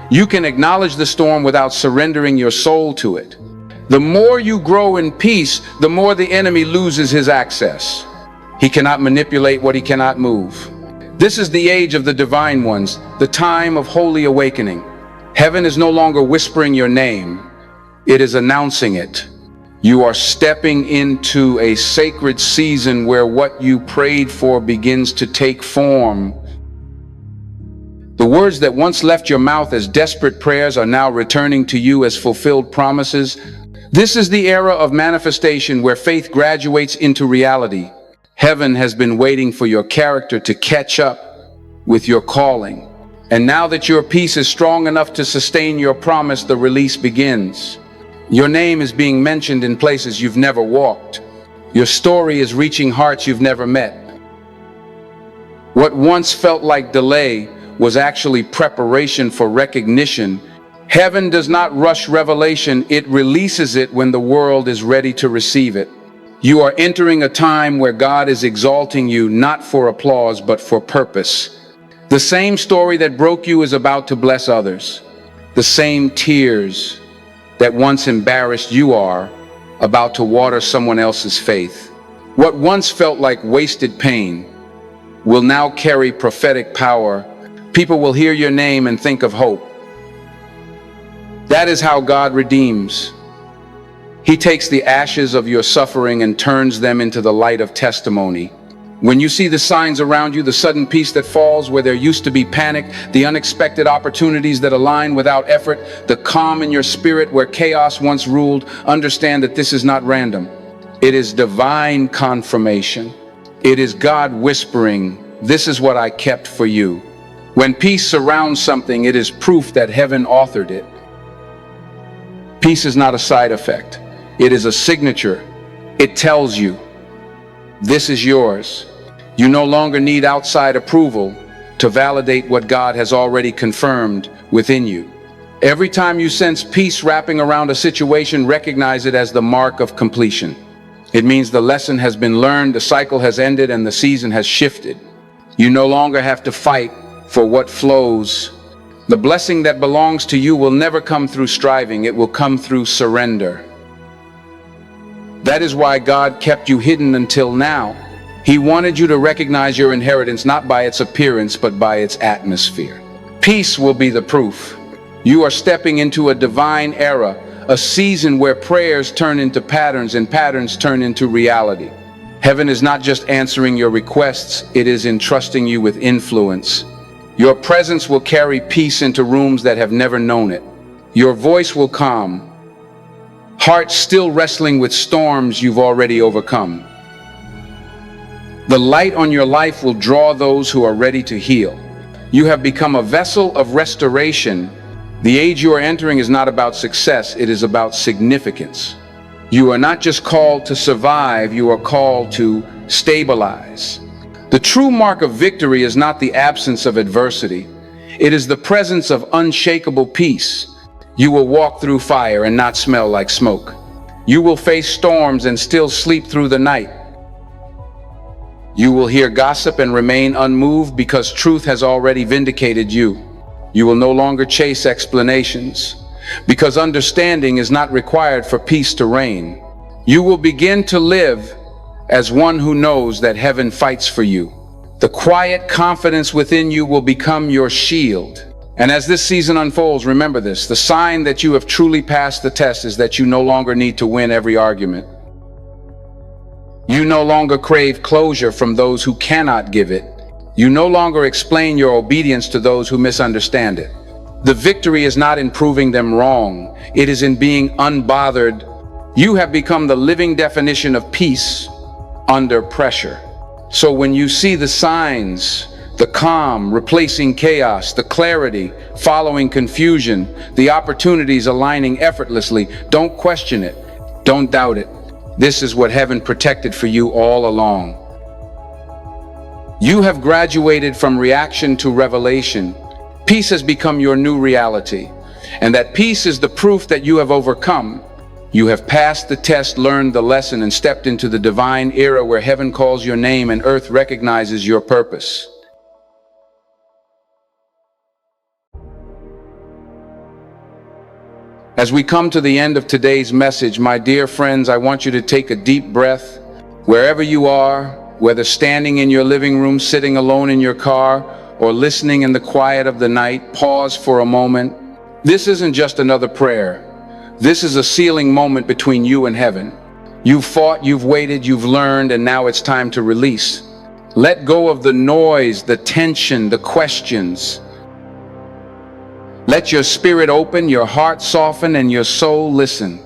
You can acknowledge the storm without surrendering your soul to it. The more you grow in peace, the more the enemy loses his access. He cannot manipulate what he cannot move. This is the age of the divine ones, the time of holy awakening. Heaven is no longer whispering your name, it is announcing it. You are stepping into a sacred season where what you prayed for begins to take form. The words that once left your mouth as desperate prayers are now returning to you as fulfilled promises. This is the era of manifestation where faith graduates into reality. Heaven has been waiting for your character to catch up with your calling. And now that your peace is strong enough to sustain your promise, the release begins. Your name is being mentioned in places you've never walked. Your story is reaching hearts you've never met. What once felt like delay was actually preparation for recognition. Heaven does not rush revelation, it releases it when the world is ready to receive it. You are entering a time where God is exalting you, not for applause, but for purpose. The same story that broke you is about to bless others. The same tears that once embarrassed you are about to water someone else's faith. What once felt like wasted pain will now carry prophetic power. People will hear your name and think of hope. That is how God redeems. He takes the ashes of your suffering and turns them into the light of testimony. When you see the signs around you, the sudden peace that falls where there used to be panic, the unexpected opportunities that align without effort, the calm in your spirit where chaos once ruled, understand that this is not random. It is divine confirmation. It is God whispering, "This is what I kept for you." When peace surrounds something, it is proof that heaven authored it. Peace is not a side effect. It is a signature. It tells you, this is yours. You no longer need outside approval to validate what God has already confirmed within you. Every time you sense peace wrapping around a situation, recognize it as the mark of completion. It means the lesson has been learned, the cycle has ended, and the season has shifted. You no longer have to fight for what flows. The blessing that belongs to you will never come through striving, it will come through surrender. That is why God kept you hidden until now. He wanted you to recognize your inheritance not by its appearance, but by its atmosphere. Peace will be the proof. You are stepping into a divine era, a season where prayers turn into patterns and patterns turn into reality. Heaven is not just answering your requests, it is entrusting you with influence. Your presence will carry peace into rooms that have never known it. Your voice will calm hearts still wrestling with storms you've already overcome. The light on your life will draw those who are ready to heal. You have become a vessel of restoration. The age you are entering is not about success, it is about significance. You are not just called to survive, you are called to stabilize. The true mark of victory is not the absence of adversity. It is the presence of unshakable peace. You will walk through fire and not smell like smoke. You will face storms and still sleep through the night. You will hear gossip and remain unmoved because truth has already vindicated you. You will no longer chase explanations because understanding is not required for peace to reign. You will begin to live as one who knows that heaven fights for you. The quiet confidence within you will become your shield. And as this season unfolds, remember this: the sign that you have truly passed the test is that you no longer need to win every argument. You no longer crave closure from those who cannot give it. You no longer explain your obedience to those who misunderstand it. The victory is not in proving them wrong, it is in being unbothered. You have become the living definition of peace under pressure. So when you see the signs, the calm replacing chaos, the clarity following confusion, the opportunities aligning effortlessly, don't question it, don't doubt it. This is what heaven protected for you all along. You have graduated from reaction to revelation. Peace has become your new reality, and that peace is the proof that you have overcome. You have passed the test, learned the lesson, and stepped into the divine era where heaven calls your name and earth recognizes your purpose. As we come to the end of today's message, my dear friends, I want you to take a deep breath. Wherever you are, whether standing in your living room, sitting alone in your car, or listening in the quiet of the night, pause for a moment. This isn't just another prayer. This is a sealing moment between you and heaven. You've fought, you've waited, you've learned, and now it's time to release. Let go of the noise, the tension, the questions. Let your spirit open, your heart soften, and your soul listen.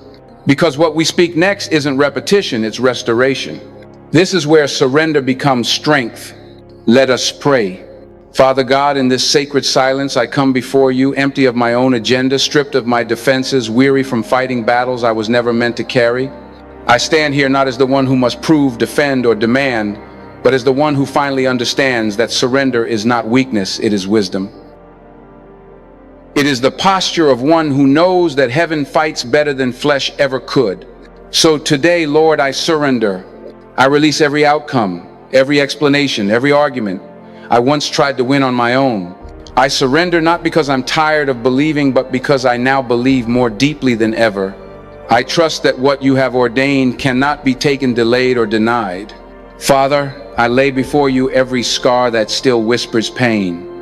Because what we speak next isn't repetition, it's restoration. This is where surrender becomes strength. Let us pray. Father God, in this sacred silence, I come before you, empty of my own agenda, stripped of my defenses, weary from fighting battles I was never meant to carry. I stand here not as the one who must prove, defend, or demand, but as the one who finally understands that surrender is not weakness, it is wisdom. It is the posture of one who knows that heaven fights better than flesh ever could. So today, Lord, I surrender. I release every outcome, every explanation, every argument I once tried to win on my own. I surrender not because I'm tired of believing, but because I now believe more deeply than ever. I trust that what you have ordained cannot be taken, delayed, or denied. Father, I lay before you every scar that still whispers pain.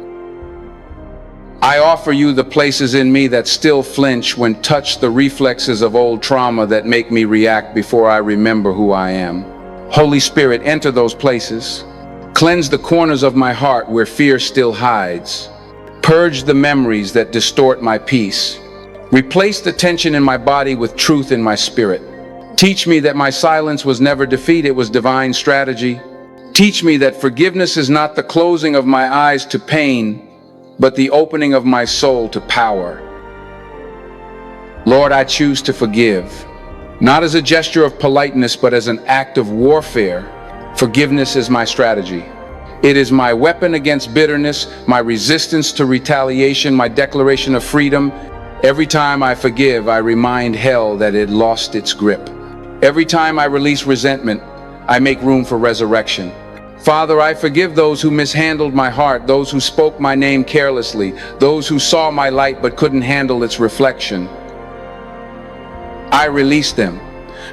I offer you the places in me that still flinch when touched, the reflexes of old trauma that make me react before I remember who I am. Holy Spirit, enter those places. Cleanse the corners of my heart where fear still hides. Purge the memories that distort my peace. Replace the tension in my body with truth in my spirit. Teach me that my silence was never defeat, it was divine strategy. Teach me that forgiveness is not the closing of my eyes to pain, but the opening of my soul to power. Lord, I choose to forgive, not as a gesture of politeness, but as an act of warfare. Forgiveness is my strategy. It is my weapon against bitterness, my resistance to retaliation, my declaration of freedom. Every time I forgive, I remind hell that it lost its grip. Every time I release resentment, I make room for resurrection. Father, I forgive those who mishandled my heart, those who spoke my name carelessly, those who saw my light but couldn't handle its reflection. I release them,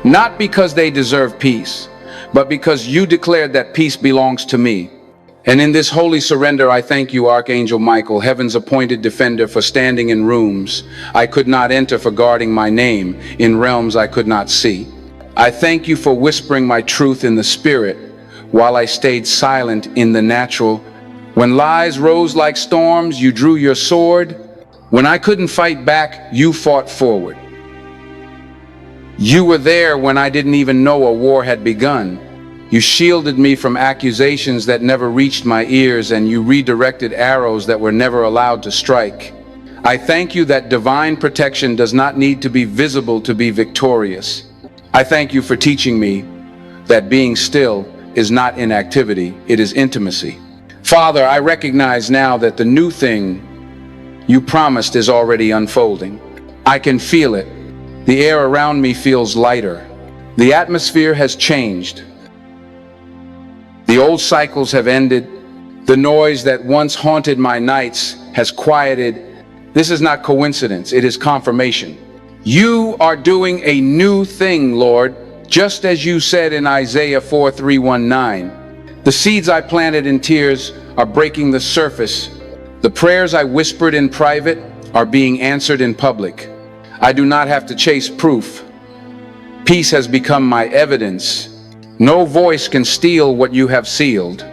not because they deserve peace, but because you declared that peace belongs to me. And in this holy surrender, I thank you, Archangel Michael, heaven's appointed defender, for standing in rooms I could not enter, for guarding my name in realms I could not see. I thank you for whispering my truth in the spirit while I stayed silent in the natural. When lies rose like storms, you drew your sword. When I couldn't fight back, you fought forward. You were there when I didn't even know a war had begun. You shielded me from accusations that never reached my ears, and you redirected arrows that were never allowed to strike. I thank you that divine protection does not need to be visible to be victorious. I thank you for teaching me that being still is not inactivity, it is intimacy. Father, I recognize now that the new thing you promised is already unfolding. I can feel it. The air around me feels lighter. The atmosphere has changed. The old cycles have ended. The noise that once haunted my nights has quieted. This is not coincidence, it is confirmation. You are doing a new thing, Lord, just as you said in Isaiah 4:3-19. The seeds I planted in tears are breaking the surface. The prayers I whispered in private are being answered in public. I do not have to chase proof. Peace has become my evidence. No voice can steal what you have sealed.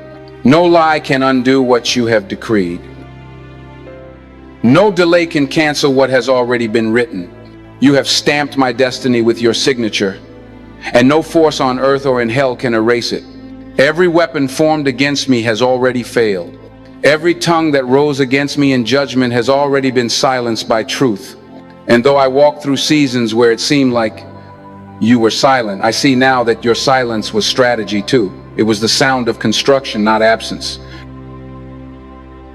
No lie can undo what you have decreed. No delay can cancel what has already been written. You have stamped my destiny with your signature, and no force on earth or in hell can erase it. Every weapon formed against me has already failed. Every tongue that rose against me in judgment has already been silenced by truth. And though I walked through seasons where it seemed like you were silent, I see now that your silence was strategy too. It was the sound of construction, not absence.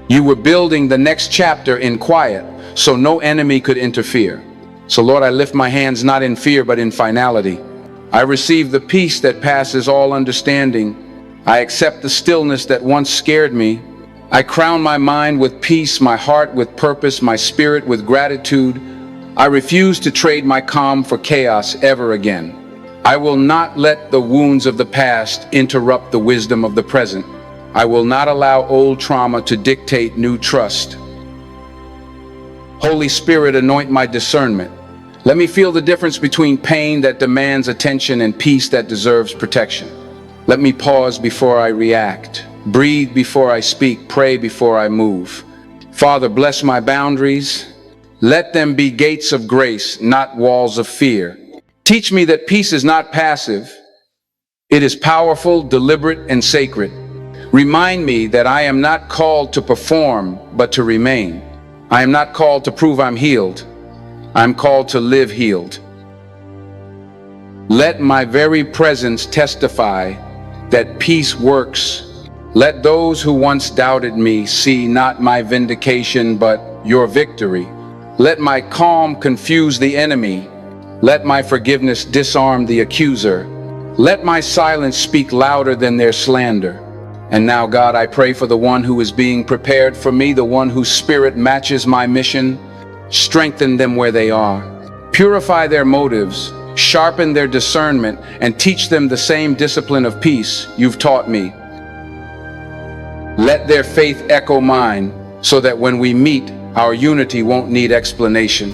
You were building the next chapter in quiet, so no enemy could interfere. So Lord, I lift my hands not in fear, but in finality. I receive the peace that passes all understanding. I accept the stillness that once scared me. I crown my mind with peace, my heart with purpose, my spirit with gratitude. I refuse to trade my calm for chaos ever again. I will not let the wounds of the past interrupt the wisdom of the present. I will not allow old trauma to dictate new trust. Holy Spirit, anoint my discernment. Let me feel the difference between pain that demands attention and peace that deserves protection. Let me pause before I react, breathe before I speak, pray before I move. Father, bless my boundaries. Let them be gates of grace, not walls of fear. Teach me that peace is not passive. It is powerful, deliberate, and sacred. Remind me that I am not called to perform, but to remain. I am not called to prove I'm healed. I'm called to live healed. Let my very presence testify that peace works. Let those who once doubted me see not my vindication, but your victory. Let my calm confuse the enemy. Let my forgiveness disarm the accuser. Let my silence speak louder than their slander. And now, God, I pray for the one who is being prepared for me, the one whose spirit matches my mission. Strengthen them where they are. Purify their motives, sharpen their discernment, and teach them the same discipline of peace you've taught me. Let their faith echo mine, so that when we meet, our unity won't need explanation.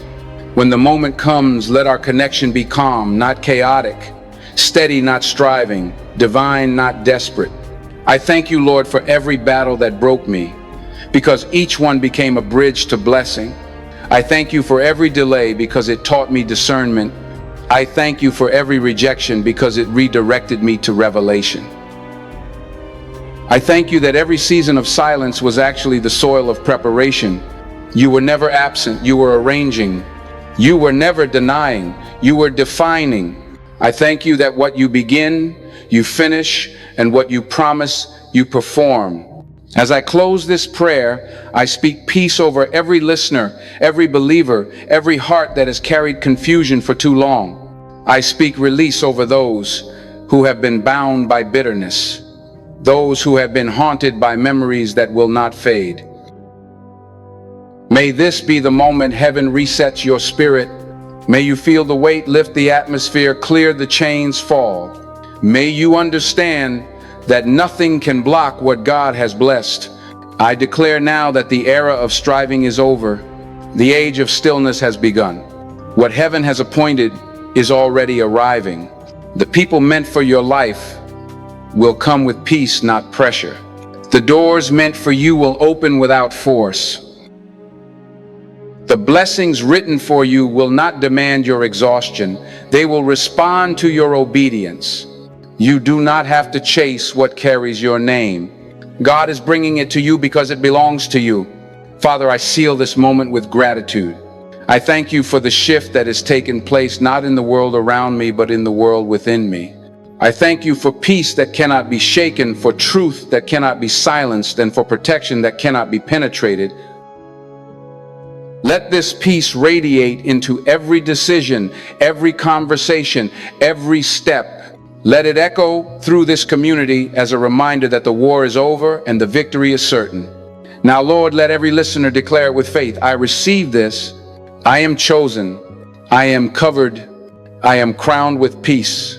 When the moment comes, let our connection be calm, not chaotic, steady, not striving, divine, not desperate. I thank you, Lord, for every battle that broke me, because each one became a bridge to blessing. I thank you for every delay because it taught me discernment. I thank you for every rejection because it redirected me to revelation. I thank you that every season of silence was actually the soil of preparation. You were never absent, you were arranging. You were never denying, you were defining. I thank you that what you begin, you finish, and what you promise, you perform. As I close this prayer, I speak peace over every listener, every believer, every heart that has carried confusion for too long. I speak release over those who have been bound by bitterness, those who have been haunted by memories that will not fade. May this be the moment heaven resets your spirit. May you feel the weight lift the atmosphere, clear the chains fall. May you understand that nothing can block what God has blessed. I declare now that the era of striving is over. The age of stillness has begun. What heaven has appointed is already arriving. The people meant for your life will come with peace, not pressure. The doors meant for you will open without force. The blessings written for you will not demand your exhaustion. They will respond to your obedience. You do not have to chase what carries your name. God is bringing it to you because it belongs to you. Father, I seal this moment with gratitude. I thank you for the shift that has taken place, not in the world around me, but in the world within me. I thank you for peace that cannot be shaken, for truth that cannot be silenced, and for protection that cannot be penetrated. Let this peace radiate into every decision, every conversation, every step. Let it echo through this community as a reminder that the war is over and the victory is certain. Now, Lord, let every listener declare it with faith. I receive this. I am chosen. I am covered. I am crowned with peace.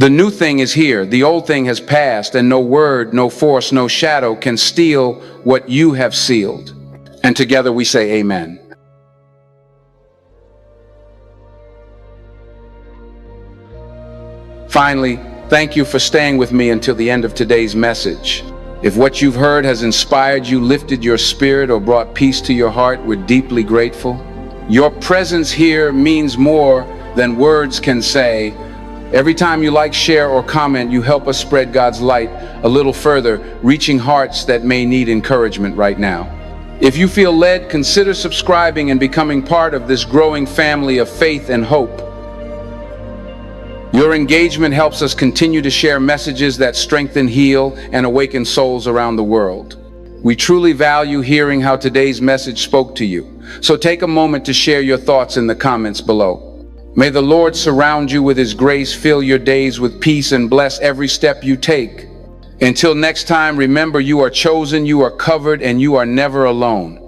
The new thing is here. The old thing has passed, and no word, no force, no shadow can steal what you have sealed. And together we say amen. Finally, thank you for staying with me until the end of today's message. If what you've heard has inspired you, lifted your spirit, or brought peace to your heart, we're deeply grateful. Your presence here means more than words can say. Every time you like, share, or comment, you help us spread God's light a little further, reaching hearts that may need encouragement right now. If you feel led, consider subscribing and becoming part of this growing family of faith and hope. Your engagement helps us continue to share messages that strengthen, heal, and awaken souls around the world. We truly value hearing how today's message spoke to you. So take a moment to share your thoughts in the comments below. May the Lord surround you with His grace, fill your days with peace, and bless every step you take. Until next time, remember, you are chosen, you are covered, and you are never alone.